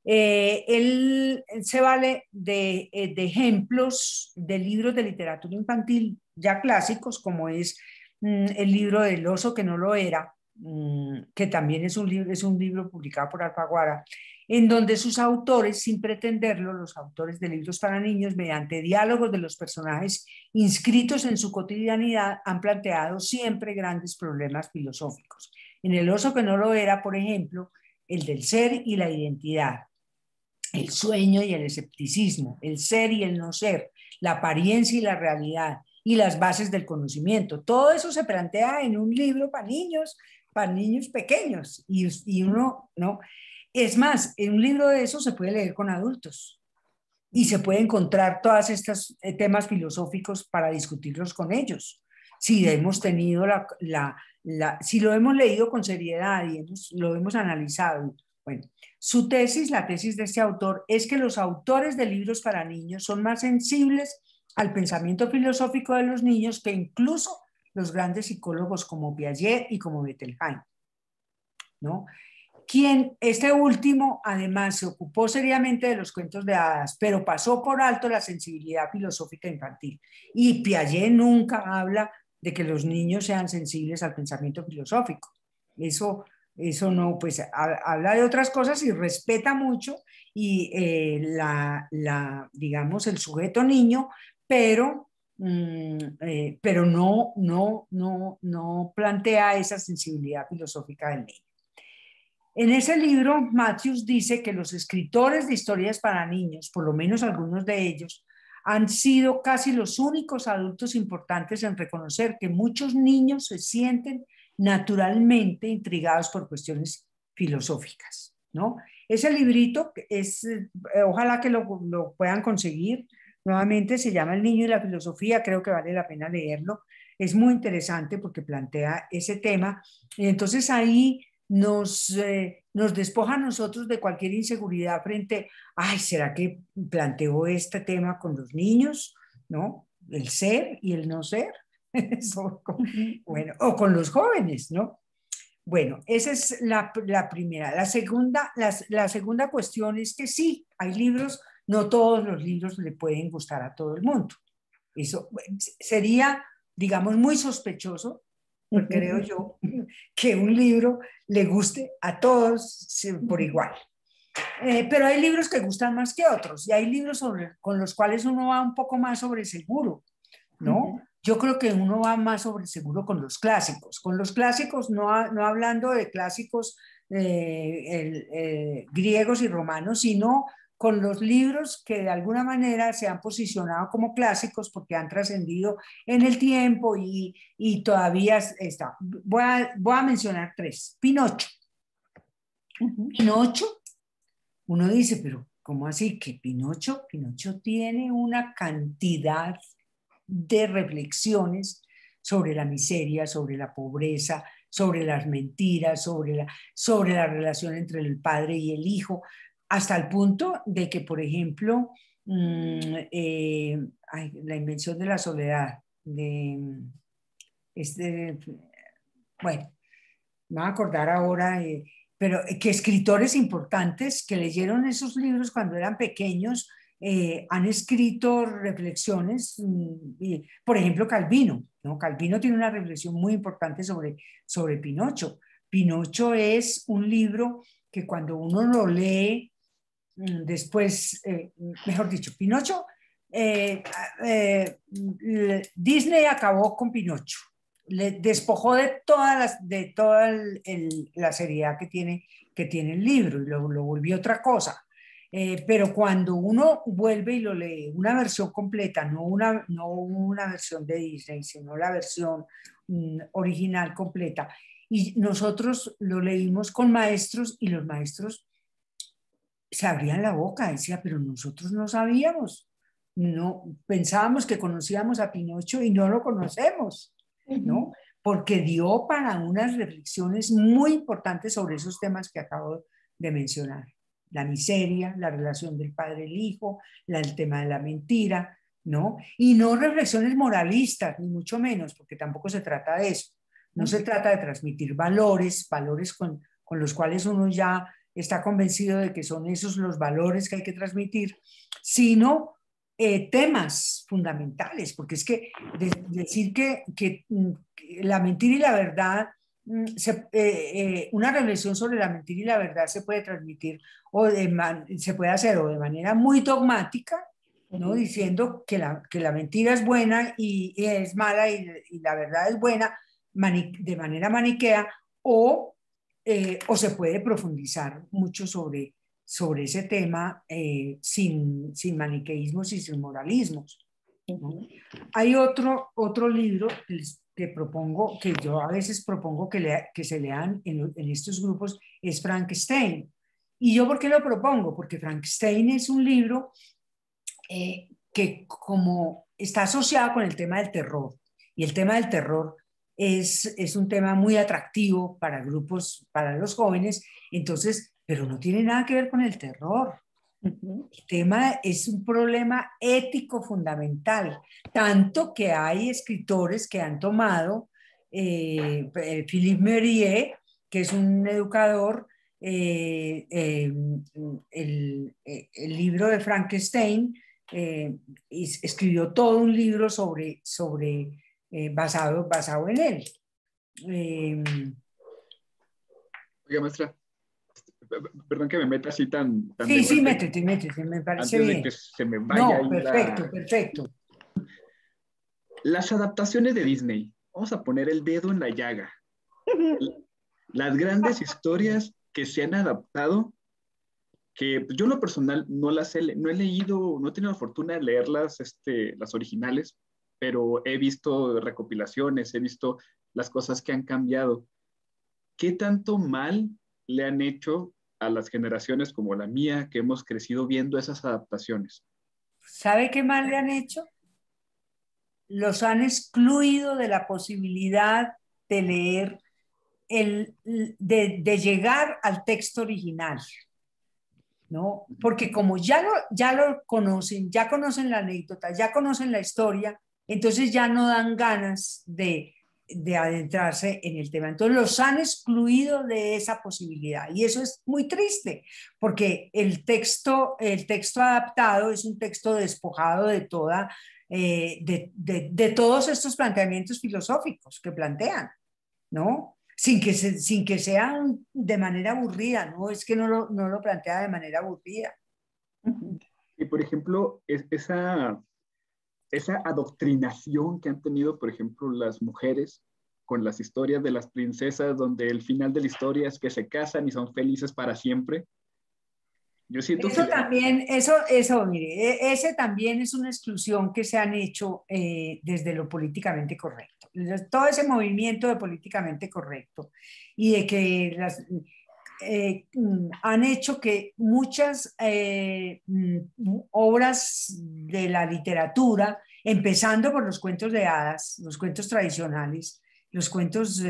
Él se vale de ejemplos de libros de literatura infantil ya clásicos, como es el libro del oso que no lo era, que también es un libro publicado por Alfaguara, en donde sus autores, sin pretenderlo, los autores de libros para niños, mediante diálogos de los personajes inscritos en su cotidianidad, han planteado siempre grandes problemas filosóficos. En el oso que no lo era, por ejemplo, el del ser y la identidad, el sueño y el escepticismo, el ser y el no ser, la apariencia y la realidad, y las bases del conocimiento. Todo eso se plantea en un libro para niños pequeños, y uno, ¿no? Es más, en un libro de eso se puede leer con adultos y se puede encontrar todos estos temas filosóficos para discutirlos con ellos. Si hemos tenido si lo hemos leído con seriedad y lo hemos analizado. Bueno, su tesis, la tesis de este autor, es que los autores de libros para niños son más sensibles al pensamiento filosófico de los niños que incluso los grandes psicólogos como Piaget y como Bettelheim, ¿no? Este último, además, se ocupó seriamente de los cuentos de hadas, pero pasó por alto la sensibilidad filosófica infantil. Y Piaget nunca habla de que los niños sean sensibles al pensamiento filosófico. Eso no, pues habla de otras cosas y respeta mucho y digamos, el sujeto niño, pero no plantea esa sensibilidad filosófica del niño. En ese libro, Matthews dice que los escritores de historias para niños, por lo menos algunos de ellos, han sido casi los únicos adultos importantes en reconocer que muchos niños se sienten naturalmente intrigados por cuestiones filosóficas, ¿no? Ese librito ojalá que lo puedan conseguir. Nuevamente se llama El niño y la filosofía, creo que vale la pena leerlo. Es muy interesante porque plantea ese tema. Y entonces ahí nos despoja a nosotros de cualquier inseguridad frente, ay, ¿será que planteó este tema con los niños? ¿No? El ser y el no ser. Bueno, o con los jóvenes, ¿no? Bueno, esa es la primera. La segunda cuestión es que sí, hay libros, no todos los libros le pueden gustar a todo el mundo. Eso sería, digamos, muy sospechoso, porque creo yo, que un libro le guste a todos por igual. Pero hay libros que gustan más que otros y hay libros con los cuales uno va un poco más sobre seguro, ¿no? Yo creo que uno va más sobre seguro con los clásicos. Con los clásicos, no hablando de clásicos griegos y romanos, sino con los libros que de alguna manera se han posicionado como clásicos porque han trascendido en el tiempo y todavía está. Voy a mencionar tres. Pinocho. Pinocho, uno dice, pero ¿cómo así? Que Pinocho tiene una cantidad de reflexiones sobre la miseria, sobre la pobreza, sobre las mentiras, sobre la relación entre el padre y el hijo, hasta el punto de que, por ejemplo, la invención de la soledad, bueno, me voy a acordar ahora, pero que escritores importantes que leyeron esos libros cuando eran pequeños han escrito reflexiones, por ejemplo, Calvino, ¿no? Calvino tiene una reflexión muy importante sobre Pinocho. Pinocho es un libro que cuando uno lo lee, después, mejor dicho, Pinocho, Disney acabó con Pinocho, le despojó de toda la seriedad que tiene el libro y lo volvió otra cosa. Pero cuando uno vuelve y lo lee, una versión completa, no una versión de Disney, sino la versión original completa, y nosotros lo leímos con maestros y los maestros se abrían la boca, decía, pero nosotros no sabíamos, no pensábamos que conocíamos a Pinocho y no lo conocemos, ¿no? Porque dio para unas reflexiones muy importantes sobre esos temas que acabo de mencionar. La miseria, la relación del padre y el hijo, el tema de la mentira, ¿no? Y no reflexiones moralistas, ni mucho menos, porque tampoco se trata de eso. No se trata de transmitir valores con los cuales uno ya está convencido de que son esos los valores que hay que transmitir, sino temas fundamentales, porque es que decir que la mentira y la verdad, una reflexión sobre la mentira y la verdad se puede transmitir se puede hacer o de manera muy dogmática, ¿no? Diciendo que la mentira es buena y es mala y la verdad es buena de manera maniquea, o se puede profundizar mucho sobre ese tema sin maniqueísmos y sin moralismos, ¿no? Hay otro libro que propongo, que yo a veces propongo que se lean en estos grupos, es Frankenstein. ¿Y yo por qué lo propongo? Porque Frankenstein es un libro que como está asociado con el tema del terror, y el tema del terror es un tema muy atractivo para grupos, para los jóvenes, entonces, pero no tiene nada que ver con el terror. El tema es un problema ético fundamental, tanto que hay escritores que han tomado, Philippe Mérieux, que es un educador, el libro de Frankenstein, escribió todo un libro basado en él. Oiga, maestra, perdón que me meta así tan Sí, de sí, golpe, métete, me parece antes de bien. que se me vaya No, ahí perfecto, perfecto. las adaptaciones de Disney. Vamos a poner el dedo en la llaga. Las grandes historias que se han adaptado, que yo en lo personal no he leído, no he tenido la fortuna de leerlas, las originales, pero he visto recopilaciones, he visto las cosas que han cambiado. ¿Qué tanto mal le han hecho a las generaciones como la mía, que hemos crecido viendo esas adaptaciones? ¿Sabe qué más le han hecho? Los han excluido de la posibilidad de leer, de llegar al texto original, ¿no? Porque como ya lo conocen, ya conocen la anécdota, ya conocen la historia, entonces ya no dan ganas de adentrarse en el tema. Entonces los han excluido de esa posibilidad y eso es muy triste porque el texto adaptado es un texto despojado de de todos estos planteamientos filosóficos que plantean, ¿no? Sin que sean de manera aburrida, ¿no? Es que no lo plantea de manera aburrida. Y por ejemplo, esa adoctrinación que han tenido, por ejemplo, las mujeres con las historias de las princesas, donde el final de la historia es que se casan y son felices para siempre. Yo siento que Eso también, mire, ese también es una exclusión que se han hecho desde lo políticamente correcto. Todo ese movimiento de políticamente correcto y de que han hecho que muchas obras de la literatura, empezando por los cuentos de hadas, los cuentos tradicionales, los cuentos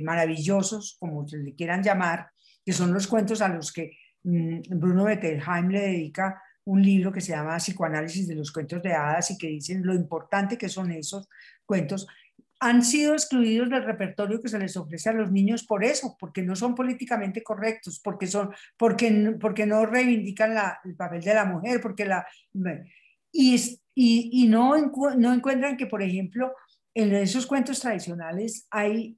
maravillosos, como se le quieran llamar, que son los cuentos a los que Bruno Bettelheim le dedica un libro que se llama Psicoanálisis de los cuentos de hadas y que dicen lo importante que son esos cuentos, han sido excluidos del repertorio que se les ofrece a los niños por eso, porque no son políticamente correctos, porque no reivindican el papel de la mujer, y no encuentran que, por ejemplo, en esos cuentos tradicionales hay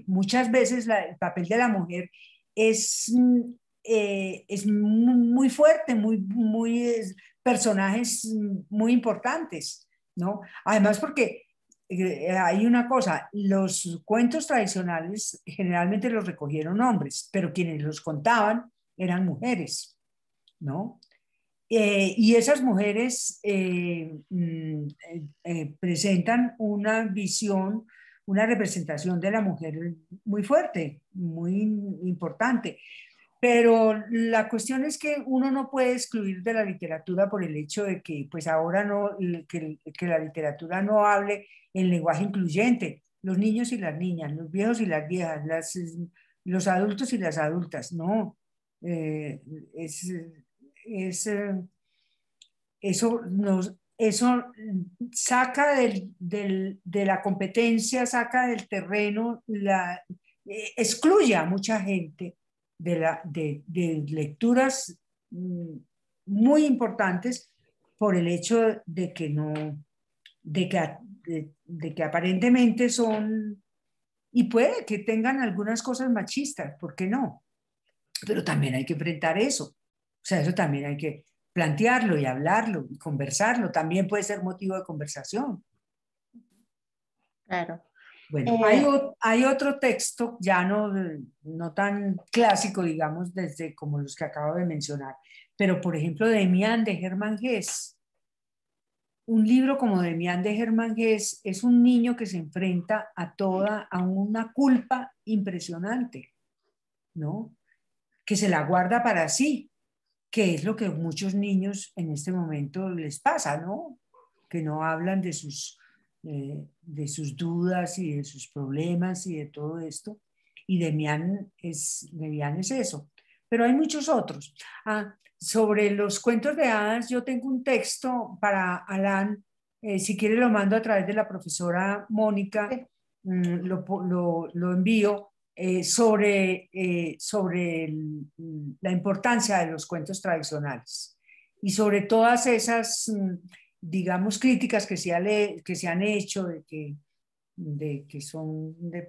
muchas veces el papel de la mujer es, es muy fuerte, personajes muy importantes, ¿no? Además porque hay una cosa, los cuentos tradicionales generalmente los recogieron hombres, pero quienes los contaban eran mujeres, ¿no? Y esas mujeres presentan una visión, una representación de la mujer muy fuerte, muy importante. Pero la cuestión es que uno no puede excluir de la literatura por el hecho de que pues ahora que la literatura no hable en lenguaje incluyente, los niños y las niñas, los viejos y las viejas, los adultos y las adultas, no. Eh, es, es, eso saca de la competencia, saca del terreno, excluye a mucha gente de lecturas muy importantes por el hecho de que no, de que aparentemente son, y puede que tengan algunas cosas machistas, ¿por qué no? Pero también hay que enfrentar eso. O sea, eso también hay que plantearlo y hablarlo y conversarlo. También puede ser motivo de conversación. Claro. Bueno, hay otro texto, ya no tan clásico, digamos, desde como los que acabo de mencionar, pero por ejemplo, Demián de Hermann Hesse. Un libro como Demián de Hermann Hesse es un niño que se enfrenta a una culpa impresionante, ¿no? Que se la guarda para sí, que es lo que a muchos niños en este momento les pasa, ¿no? Que no hablan de sus dudas y de sus problemas y de todo esto. Y Demián es eso. Pero hay muchos otros. Sobre los cuentos de hadas, yo tengo un texto para Alan. Si quiere lo mando a través de la profesora Mónica, Sí. lo envío sobre la importancia de los cuentos tradicionales y sobre todas esas, digamos, críticas que se han hecho de que son de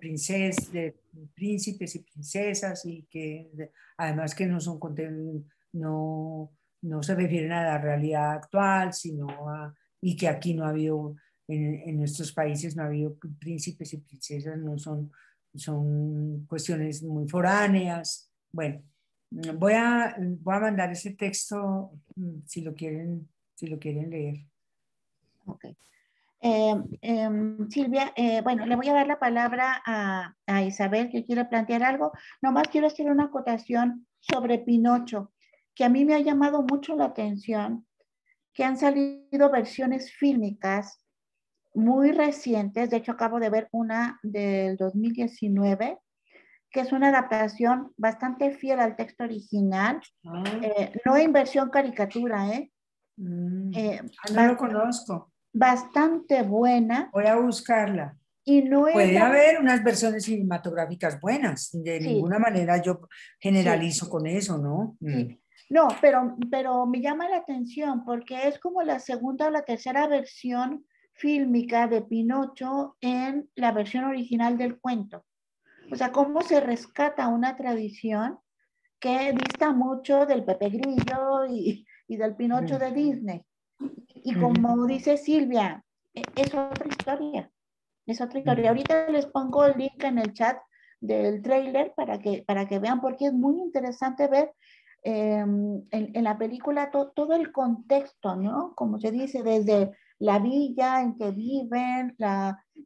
príncipes y princesas y que además que no son no, no se refieren a la realidad actual, y que aquí no ha habido, en nuestros países no ha habido príncipes y princesas, no son cuestiones muy foráneas. Bueno, voy a mandar ese texto si lo quieren leer. Ok. Silvia, bueno, le voy a dar la palabra a Isabel, que quiere plantear algo. Nomás quiero hacer una acotación sobre Pinocho, que a mí me ha llamado mucho la atención, que han salido versiones fílmicas muy recientes. De hecho, acabo de ver una del 2019, que es una adaptación bastante fiel al texto original, no en versión caricatura, no lo conozco. bastante buena. Voy a buscarla. Y no es Puede haber unas versiones cinematográficas buenas. De sí, ninguna manera yo generalizo sí, con eso, ¿no? sí. No, pero me llama la atención porque es como la segunda o la tercera versión fílmica de Pinocho en la versión original del cuento. O sea, cómo se rescata una tradición que dista mucho del Pepe Grillo y del Pinocho de Disney. Y como dice Silvia, es otra historia. Es otra historia. Ahorita les pongo el link en el chat del tráiler para que vean, porque es muy interesante ver en la película todo el contexto, ¿no? Como se dice, desde la villa en que viven,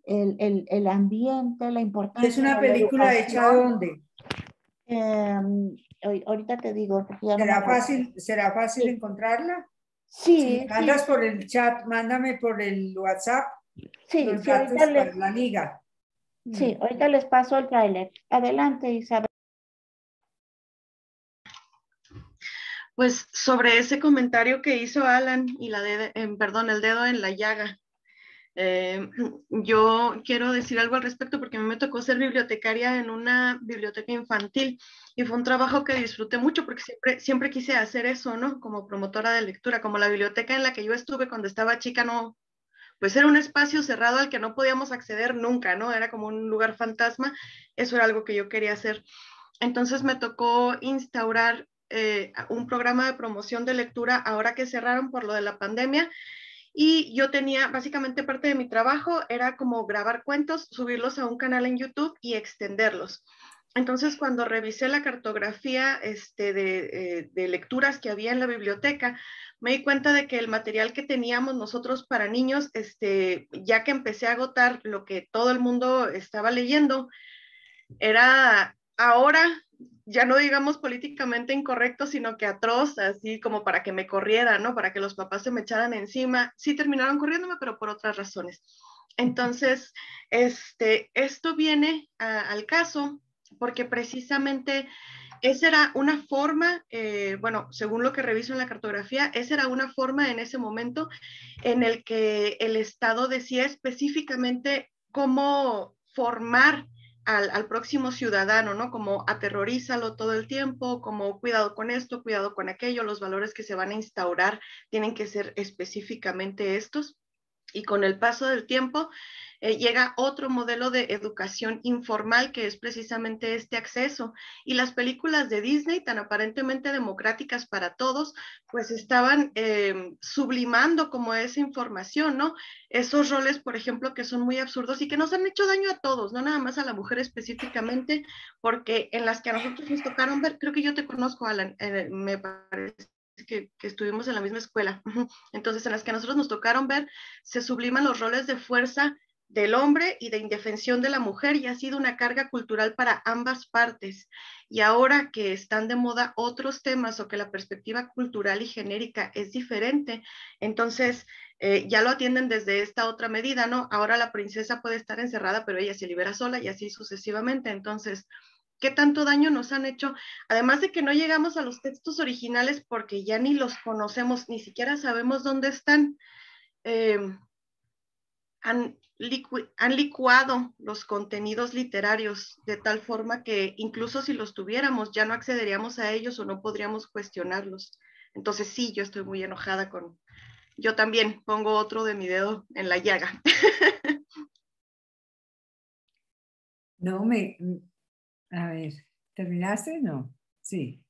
el ambiente, la ¿Y es importancia una de la película hecha educación. dónde? Ahorita te digo, porque ya no me acuerdo. ¿Será fácil Sí, encontrarla? Si me sí, mandas por el chat, mándame por el WhatsApp sí, los sí, ahorita datos para la liga. sí, ahorita les paso el tráiler. Adelante, Isabel. Pues sobre ese comentario que hizo Alan y perdón, el dedo en la llaga. Yo quiero decir algo al respecto porque a mí me tocó ser bibliotecaria en una biblioteca infantil y fue un trabajo que disfruté mucho porque siempre quise hacer eso, ¿no? Como promotora de lectura, como la biblioteca en la que yo estuve cuando estaba chica, no, pues era un espacio cerrado al que no podíamos acceder nunca, ¿no? Era como un lugar fantasma, eso era algo que yo quería hacer. Entonces me tocó instaurar un programa de promoción de lectura ahora que cerraron por lo de la pandemia y yo tenía, básicamente parte de mi trabajo era como grabar cuentos, subirlos a un canal en YouTube y extenderlos. Entonces, cuando revisé la cartografía de lecturas que había en la biblioteca, me di cuenta de que el material que teníamos nosotros para niños, ya que empecé a agotar lo que todo el mundo estaba leyendo, era ahora, ya no digamos políticamente incorrecto, sino que atroz, así como para que me corrieran, ¿no? Para que los papás se me echaran encima. Sí terminaron corriéndome, pero por otras razones. Entonces, esto viene al caso porque precisamente esa era una forma, bueno, según lo que reviso en la cartografía, esa era una forma en ese momento en el que el Estado decía específicamente cómo formar al próximo ciudadano, ¿no? Como aterrorízalo todo el tiempo, como cuidado con esto, cuidado con aquello, los valores que se van a instaurar tienen que ser específicamente estos. Y con el paso del tiempo llega otro modelo de educación informal que es precisamente este acceso. Y las películas de Disney, tan aparentemente democráticas para todos, pues estaban sublimando como esa información, ¿no? Esos roles, por ejemplo, que son muy absurdos y que nos han hecho daño a todos, no nada más a la mujer específicamente, porque en las que a nosotros nos tocaron ver, creo que yo te conozco, Alan, me parece que estuvimos en la misma escuela. Entonces, en las que a nosotros nos tocaron ver, se subliman los roles de fuerza del hombre y de indefensión de la mujer y ha sido una carga cultural para ambas partes. Y ahora que están de moda otros temas o que la perspectiva cultural y genérica es diferente, entonces ya lo atienden desde esta otra medida, ¿no? Ahora la princesa puede estar encerrada, pero ella se libera sola y así sucesivamente. Entonces, ¿qué tanto daño nos han hecho? Además de que no llegamos a los textos originales porque ya ni los conocemos, ni siquiera sabemos dónde están. Eh, han licuado los contenidos literarios de tal forma que incluso si los tuviéramos ya no accederíamos a ellos o no podríamos cuestionarlos. Entonces sí, yo estoy muy enojada con... Yo también pongo otro de mi dedo en la llaga. No, a ver, ¿terminaste? No, sí.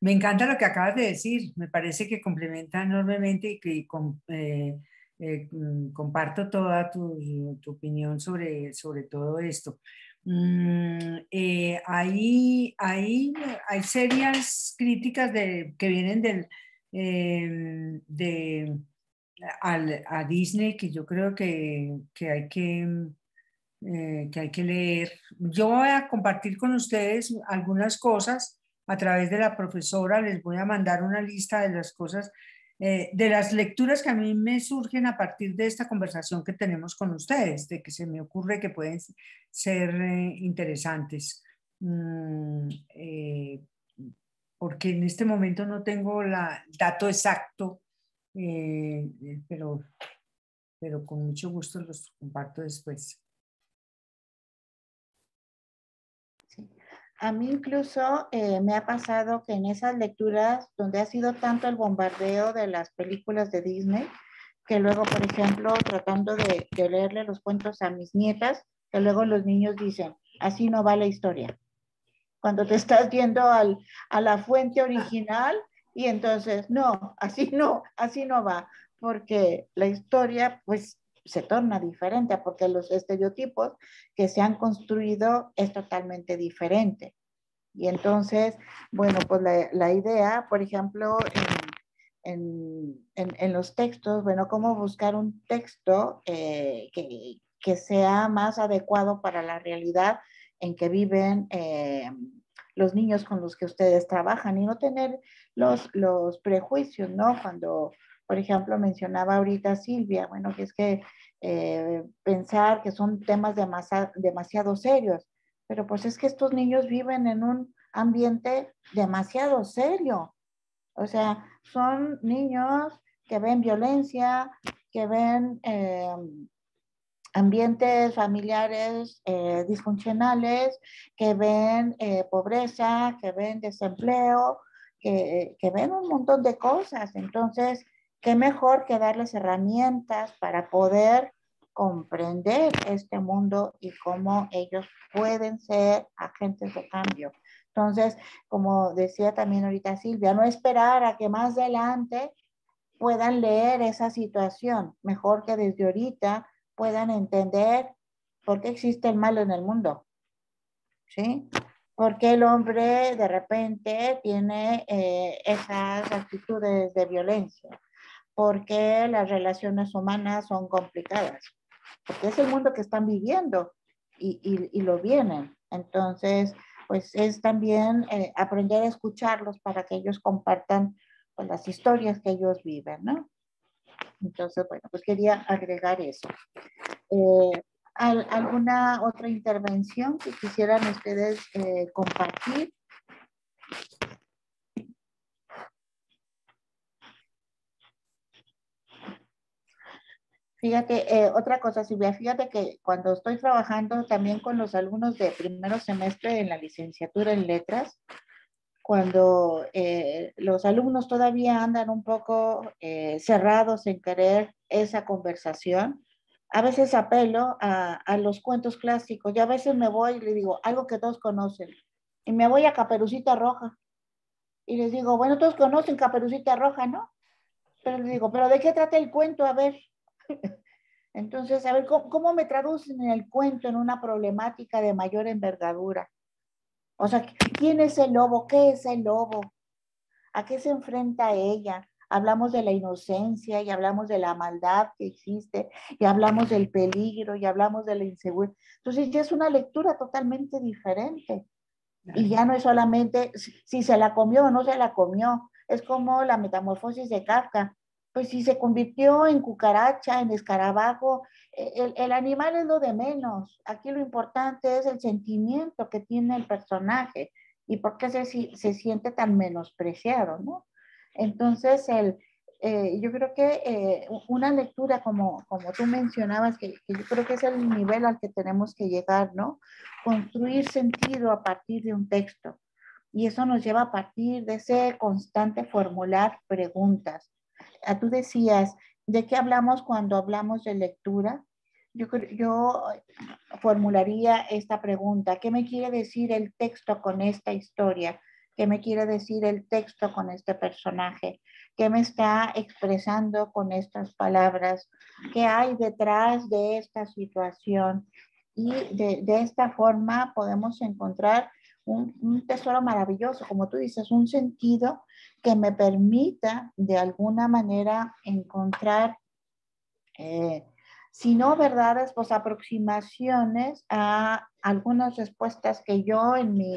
Me encanta lo que acabas de decir, me parece que complementa enormemente y que comparto toda tu opinión sobre todo esto. Hay serias críticas que vienen a Disney que yo creo que hay que leer. Yo voy a compartir con ustedes algunas cosas a través de la profesora, les voy a mandar una lista de las cosas, de las lecturas que a mí me surgen a partir de esta conversación que tenemos con ustedes, de que se me ocurre que pueden ser interesantes. Porque en este momento no tengo el dato exacto, pero, pero con mucho gusto los comparto después. A mí incluso me ha pasado que en esas lecturas donde ha sido tanto el bombardeo de las películas de Disney, que luego, por ejemplo, tratando de leerle los cuentos a mis nietas, que luego los niños dicen, así no va la historia. Cuando te estás yendo a la fuente original y entonces, no, así no va, porque la historia pues se torna diferente, porque los estereotipos que se han construido es totalmente diferente. Y entonces, bueno, pues la idea, por ejemplo, en los textos, bueno, cómo buscar un texto que sea más adecuado para la realidad en que viven los niños con los que ustedes trabajan y no tener los prejuicios, ¿no? Cuando, por ejemplo, mencionaba ahorita Silvia, bueno, que es que pensar que son temas demasiado serios, pero pues es que estos niños viven en un ambiente demasiado serio. O sea, son niños que ven violencia, que ven ambientes familiares disfuncionales, que ven pobreza, que ven desempleo, que ven un montón de cosas. Entonces, qué mejor que darles herramientas para poder comprender este mundo y cómo ellos pueden ser agentes de cambio. Entonces, como decía también ahorita Silvia, no esperar a que más adelante puedan leer esa situación, mejor que desde ahorita puedan entender por qué existe el mal en el mundo, ¿sí? ¿Por qué el hombre de repente tiene esas actitudes de violencia? ¿Por qué las relaciones humanas son complicadas? Porque es el mundo que están viviendo y lo vienen. Entonces, pues es también aprender a escucharlos para que ellos compartan pues, las historias que ellos viven, ¿no? Entonces, bueno, pues quería agregar eso. ¿Alguna otra intervención que quisieran ustedes compartir? Fíjate, otra cosa, Silvia, fíjate que cuando estoy trabajando también con los alumnos de primero semestre en la licenciatura en letras, cuando los alumnos todavía andan un poco cerrados en querer esa conversación, a veces apelo a los cuentos clásicos y a veces me voy y le digo algo que todos conocen. Y me voy a Caperucita Roja y les digo, bueno, todos conocen Caperucita Roja, ¿no? Pero les digo, ¿pero de qué trata el cuento? A ver. Entonces, a ver, ¿cómo me traducen en el cuento en una problemática de mayor envergadura? O sea, ¿quién es el lobo? ¿Qué es el lobo? ¿A qué se enfrenta ella? Hablamos de la inocencia y hablamos de la maldad que existe y hablamos del peligro y hablamos de la inseguridad. Entonces ya es una lectura totalmente diferente. Y ya no es solamente si se la comió o no se la comió. Es como la metamorfosis de Kafka. Pues si se convirtió en cucaracha, en escarabajo, el animal es lo de menos. Aquí lo importante es el sentimiento que tiene el personaje y por qué se siente tan menospreciado, ¿no? Entonces, yo creo que una lectura como tú mencionabas, que yo creo que es el nivel al que tenemos que llegar, ¿no? Construir sentido a partir de un texto. Y eso nos lleva a partir de ese constante formular preguntas. Tú decías, ¿de qué hablamos cuando hablamos de lectura? Yo formularía esta pregunta: ¿qué me quiere decir el texto con esta historia? ¿Qué me quiere decir el texto con este personaje? ¿Qué me está expresando con estas palabras? ¿Qué hay detrás de esta situación? Y de esta forma podemos encontrar un tesoro maravilloso, como tú dices, un sentido que me permita de alguna manera encontrar, si no verdades, pues aproximaciones a algunas respuestas que yo en mi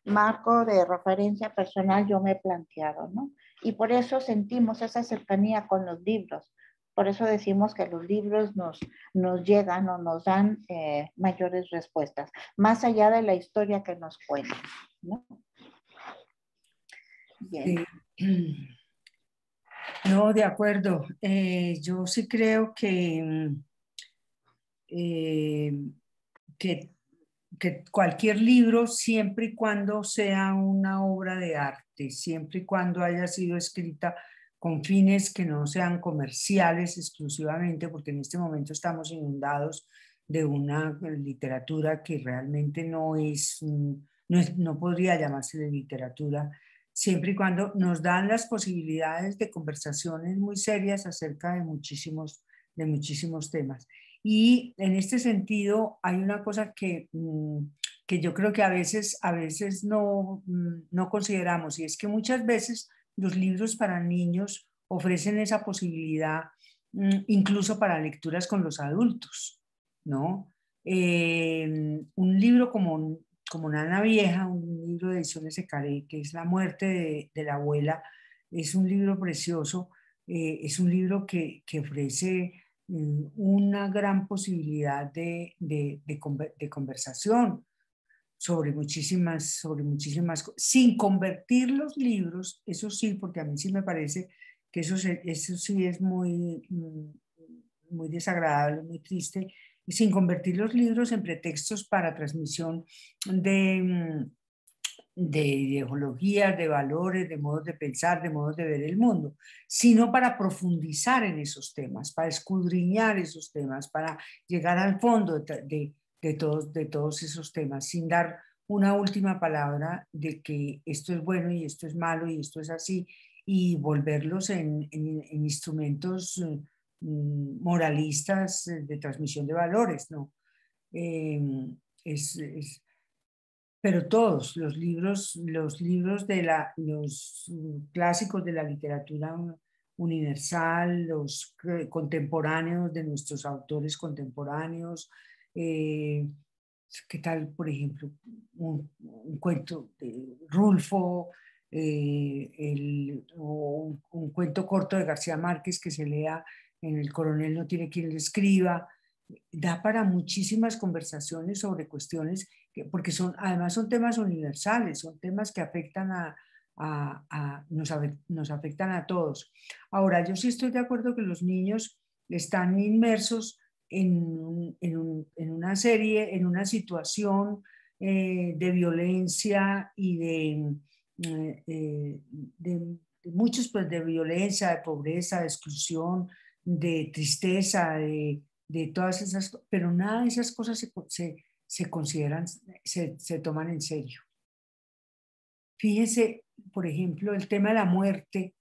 marco de referencia personal yo me he planteado, ¿no? Y por eso sentimos esa cercanía con los libros. Por eso decimos que los libros nos llegan o nos dan mayores respuestas, más allá de la historia que nos cuentan, ¿no? Bien. No, de acuerdo. Yo sí creo eh, que cualquier libro, siempre y cuando sea una obra de arte, siempre y cuando haya sido escrita con fines que no sean comerciales exclusivamente, porque en este momento estamos inundados de una literatura que realmente no podría llamarse de literatura, siempre y cuando nos dan las posibilidades de conversaciones muy serias acerca de muchísimos temas. Y en este sentido hay una cosa que yo creo que a veces no consideramos, y es que muchas veces los libros para niños ofrecen esa posibilidad incluso para lecturas con los adultos, ¿no? Un libro como Nana Vieja, un libro de Ediciones Secaré, que es La muerte de la abuela, es un libro precioso, es un libro que ofrece una gran posibilidad de conversación sobre muchísimas cosas, sin convertir los libros, eso sí, porque a mí sí me parece que eso sí es muy desagradable, muy triste, y sin convertir los libros en pretextos para transmisión de, de ideologías, de valores, de modos de pensar, de modos de ver el mundo, sino para profundizar en esos temas, para escudriñar esos temas, para llegar al fondo de todos esos temas, sin dar una última palabra de que esto es bueno y esto es malo y esto es así, y volverlos en instrumentos moralistas de transmisión de valores, ¿no? Eh, es, pero todos los libros los clásicos de la literatura universal, los contemporáneos de nuestros autores contemporáneos, ¿qué tal, por ejemplo, un cuento de Rulfo, o un cuento corto de García Márquez que se lea en El coronel no tiene quien le escriba? Da para muchísimas conversaciones sobre cuestiones, porque además son temas universales, son temas que afectan nos afectan a todos. Ahora, yo sí estoy de acuerdo que los niños están inmersos en una serie, en una situación de violencia y de muchos, pues de violencia, de pobreza, de exclusión, de tristeza, de todas esas cosas, pero nada de esas cosas se consideran, se toman en serio. Fíjense, por ejemplo, el tema de la muerte,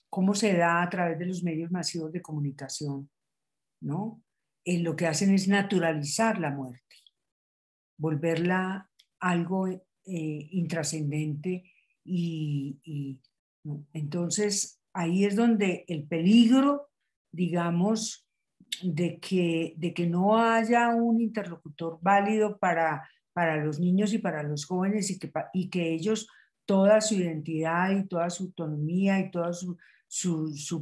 cómo se da a través de los medios masivos de comunicación, ¿no? Lo que hacen es naturalizar la muerte, volverla algo intrascendente ¿no? Entonces, ahí es donde el peligro, digamos, de que no haya un interlocutor válido para los niños y para los jóvenes y que ellos, toda su identidad y toda su autonomía y todo su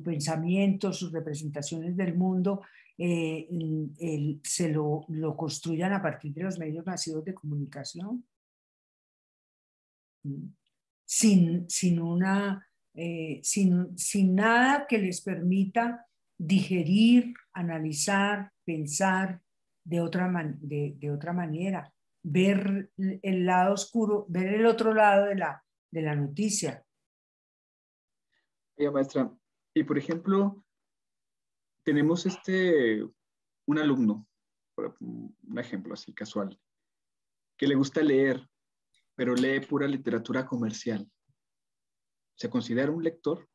pensamiento, sus representaciones del mundo, se lo construyan a partir de los medios masivos de comunicación, sin nada que les permita digerir, analizar, pensar de otra manera, ver el lado oscuro, ver el otro lado de la noticia. Oiga, maestra, y por ejemplo, tenemos un alumno, por un ejemplo así casual, que le gusta leer, pero lee pura literatura comercial. ¿Se considera un lector?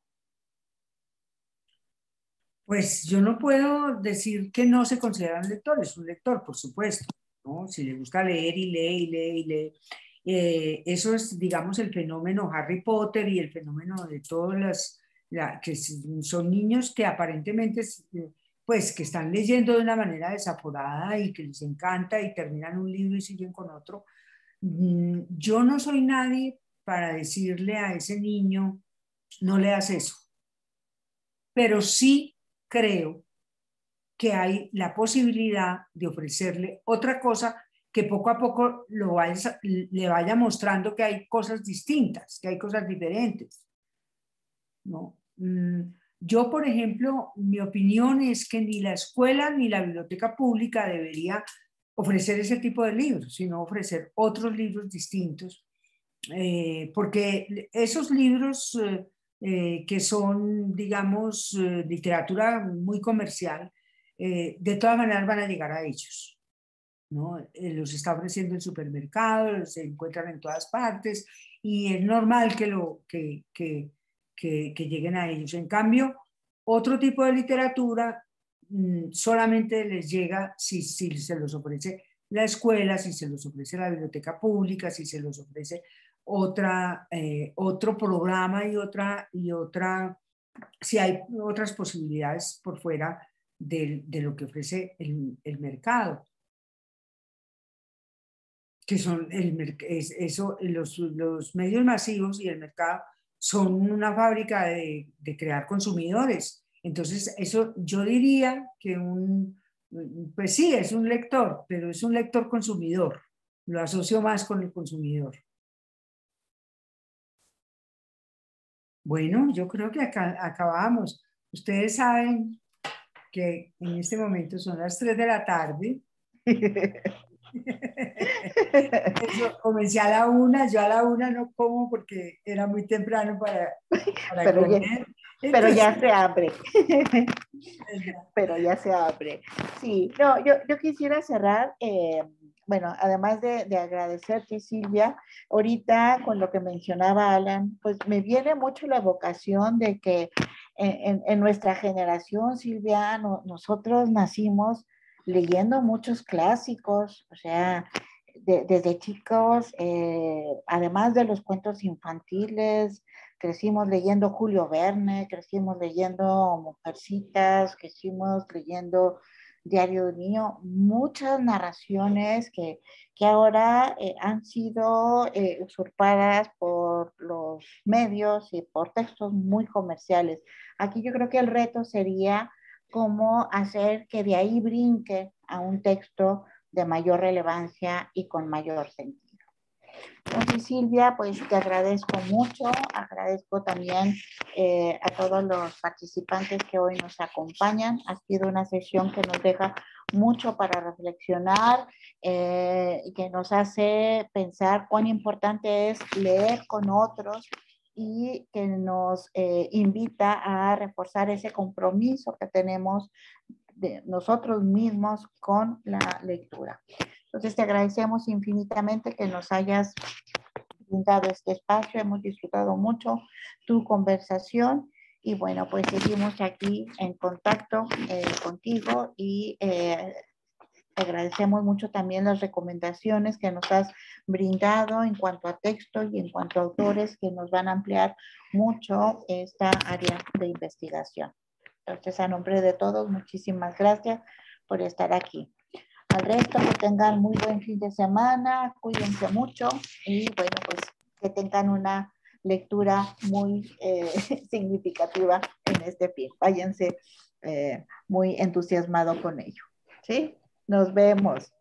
Pues yo no puedo decir que no se considera un lector, es un lector, por supuesto, ¿no? Si le gusta leer y lee y lee y lee. Eso es, digamos, el fenómeno Harry Potter y el fenómeno de todas que son niños que aparentemente, pues, que están leyendo de una manera desaforada y que les encanta y terminan un libro y siguen con otro. Yo no soy nadie para decirle a ese niño, no leas eso, pero sí creo que hay la posibilidad de ofrecerle otra cosa que poco a poco le vaya mostrando que hay cosas distintas, que hay cosas diferentes, ¿no? Yo, por ejemplo, mi opinión es que ni la escuela ni la biblioteca pública debería ofrecer ese tipo de libros, sino ofrecer otros libros distintos, porque esos libros que son, digamos, literatura muy comercial, de todas maneras van a llegar a ellos, ¿no? Los está ofreciendo el supermercado, se encuentran en todas partes y es normal que lleguen a ellos. En cambio, otro tipo de literatura solamente les llega si se los ofrece la escuela, si se los ofrece la biblioteca pública, si se los ofrece otro programa si hay otras posibilidades por fuera de lo que ofrece el mercado, que son los medios masivos y el mercado son una fábrica de crear consumidores. Entonces, eso yo diría que pues sí, es un lector, pero es un lector consumidor. Lo asocio más con el consumidor. Bueno, yo creo que acabamos. Ustedes saben que en este momento son las 3 de la tarde. Eso, comencé a la 1, yo a la 1 no como porque era muy temprano para comer. Pero ya se abre. Pero ya se abre. Sí, no, yo quisiera cerrar, bueno, además de agradecerte, Silvia, ahorita con lo que mencionaba Alan, pues me viene mucho la vocación de que en nuestra generación, Silvia, nosotros nacimos leyendo muchos clásicos, o sea, desde chicos, además de los cuentos infantiles, crecimos leyendo Julio Verne, crecimos leyendo Mujercitas, crecimos leyendo Diario de un Niño, muchas narraciones que ahora han sido usurpadas por los medios y por textos muy comerciales. Aquí yo creo que el reto sería cómo hacer que de ahí brinque a un texto de mayor relevancia y con mayor sentido. Entonces, Silvia, pues te agradezco mucho, agradezco también a todos los participantes que hoy nos acompañan. Ha sido una sesión que nos deja mucho para reflexionar y que nos hace pensar cuán importante es leer con otros y que nos invita a reforzar ese compromiso que tenemos de nosotros mismos con la lectura. Entonces te agradecemos infinitamente que nos hayas brindado este espacio, hemos disfrutado mucho tu conversación y bueno, pues seguimos aquí en contacto contigo y agradecemos mucho también las recomendaciones que nos has brindado en cuanto a texto y en cuanto a autores que nos van a ampliar mucho esta área de investigación. Entonces, a nombre de todos, muchísimas gracias por estar aquí. Al resto, que tengan muy buen fin de semana, cuídense mucho y bueno, pues que tengan una lectura muy significativa en este fin. Váyanse muy entusiasmados con ello. ¿Sí? Nos vemos.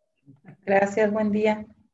Gracias, buen día.